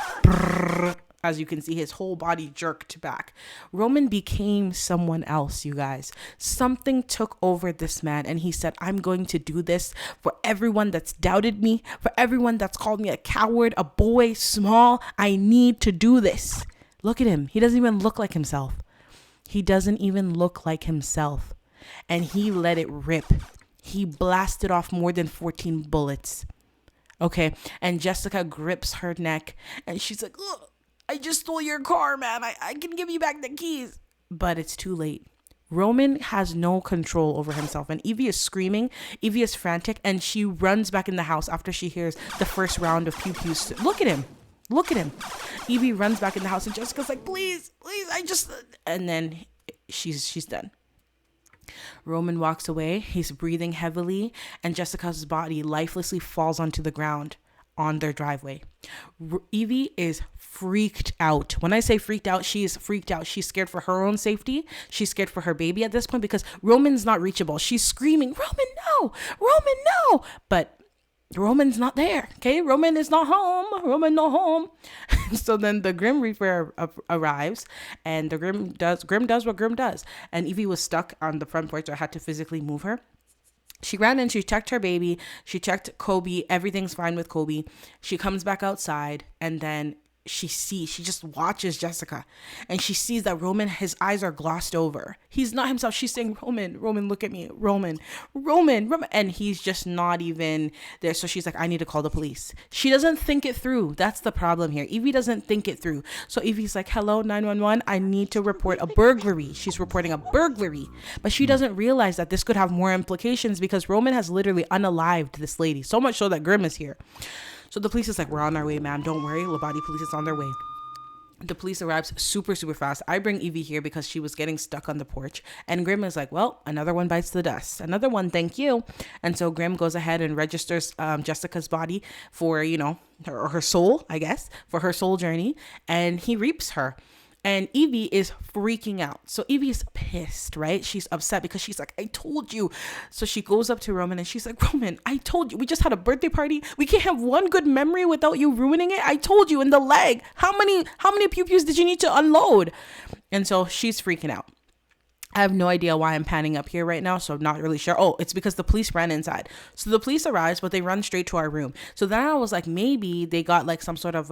as you can see, his whole body jerked back. Roman became someone else, you guys. Something took over this man, and he said, I'm going to do this for everyone that's doubted me, for everyone that's called me a coward, a boy, small. I need to do this. Look at him. He doesn't even look like himself. And he let it rip. He blasted off more than 14 bullets. Okay, and Jessica grips her neck, and she's like, ugh. I just stole your car, man. I can give you back the keys. But it's too late. Roman has no control over himself. And Evie is screaming. Evie is frantic. And she runs back in the house after she hears the first round of pew-pews. Look at him. Evie runs back in the house. And Jessica's like, please, And then she's done. Roman walks away. He's breathing heavily. And Jessica's body lifelessly falls onto the ground on their driveway. Evie is freaked out. When I say freaked out, she is freaked out. She's scared for her own safety. She's scared for her baby at this point because Roman's not reachable. She's screaming, Roman, no. But Roman's not there. Okay, Roman is not home. So then the Grim Reaper arrives, and the Grim does what Grim does. And Evie was stuck on the front porch, so I had to physically move her. She ran in, she checked her baby, she checked Kobe, everything's fine with Kobe. She comes back outside, and then she just watches Jessica, and she sees that Roman, his eyes are glossed over. He's not himself. She's saying, Roman, look at me. Roman. And he's just not even there. So she's like, I need to call the police. She doesn't think it through. That's the problem here. Evie doesn't think it through. So Evie's like, hello, 911. I need to report a burglary. She's reporting a burglary, but she doesn't realize that this could have more implications because Roman has literally unalived this lady. So much so that Grim is here. So the police is like, we're on our way, ma'am. Don't worry. Labadi police is on their way. The police arrives super, super fast. I bring Evie here because she was getting stuck on the porch. And Grim is like, well, another one bites the dust. Another one, thank you. And so Grim goes ahead and registers Jessica's body for, you know, her soul, I guess, for her soul journey. And he reaps her. And Evie is freaking out. So Evie is pissed, right? She's upset because she's like, I told you. So she goes up to Roman and she's like, Roman, I told you. We just had a birthday party. We can't have one good memory without you ruining it. I told you, in the leg. How many pew-pews did you need to unload? And so she's freaking out. I have no idea why I'm panning up here right now, so I'm not really sure. Oh, it's because the police ran inside. So the police arrives, but they run straight to our room. So then I was like, maybe they got like some sort of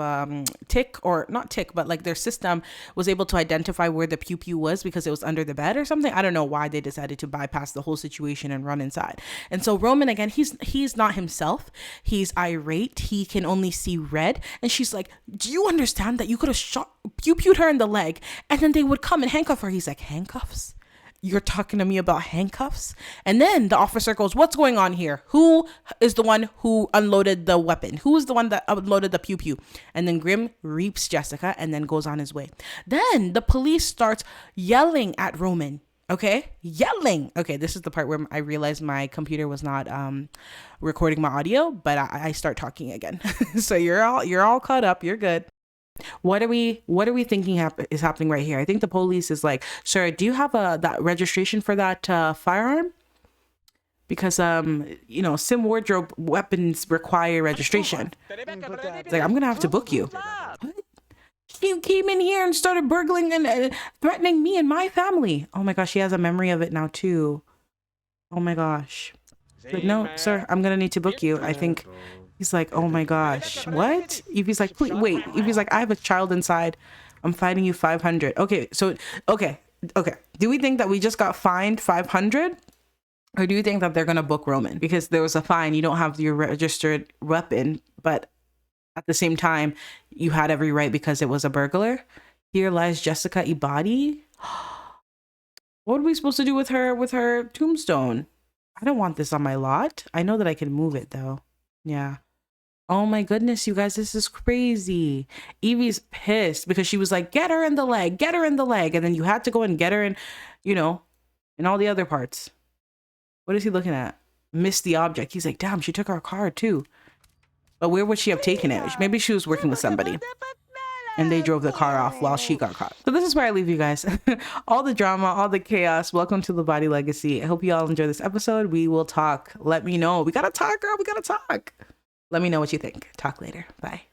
tick, or not tick, but like their system was able to identify where the pew-pew was because it was under the bed or something. I don't know why they decided to bypass the whole situation and run inside. And so Roman, again, he's not himself. He's irate. He can only see red. And she's like, do you understand that you could have pew-pewed her in the leg and then they would come and handcuff her? He's like, handcuffs? You're talking to me about handcuffs? And then the officer goes, what's going on here? Who is the one who unloaded the weapon? Who is the one that unloaded the pew-pew? And then Grim reaps Jessica and then goes on his way. Then the police starts yelling at Roman. Okay, yelling. Okay, this is the part where I realized my computer was not recording my audio, but I start talking again. So you're all caught up. You're good. What are we thinking is happening right here? I think the police is like, sir, do you have that registration for that firearm? Because you know, sim wardrobe weapons require registration. It's like, I'm gonna have to book you. What? She came in here and started burgling and threatening me and my family. Oh my gosh, she has a memory of it now too. Oh my gosh. Like, no, sir, I'm gonna need to book you. I think. He's like, oh my gosh, what? Evie's like, please, wait. Evie's like, I have a child inside. I'm fining you 500. Okay, so, okay. Do we think that we just got fined 500? Or do you think that they're going to book Roman? Because there was a fine. You don't have your registered weapon, but at the same time, you had every right because it was a burglar. Here lies Jessica Ibadi. What are we supposed to do with her tombstone? I don't want this on my lot. I know that I can move it though. Yeah. Oh my goodness, you guys, this is crazy. Evie's pissed because she was like, get her in the leg, get her in the leg. And then you had to go and get her in, you know, in all the other parts. What is he looking at? Missed the object. He's like, damn, she took our car too. But where would she have taken it? Maybe she was working with somebody and they drove the car off while she got caught. So this is where I leave you guys. All the drama, all the chaos. Welcome to the Body Legacy. I hope you all enjoy this episode. We will talk. Let me know. We gotta talk, girl. We gotta talk. Let me know what you think. Talk later. Bye.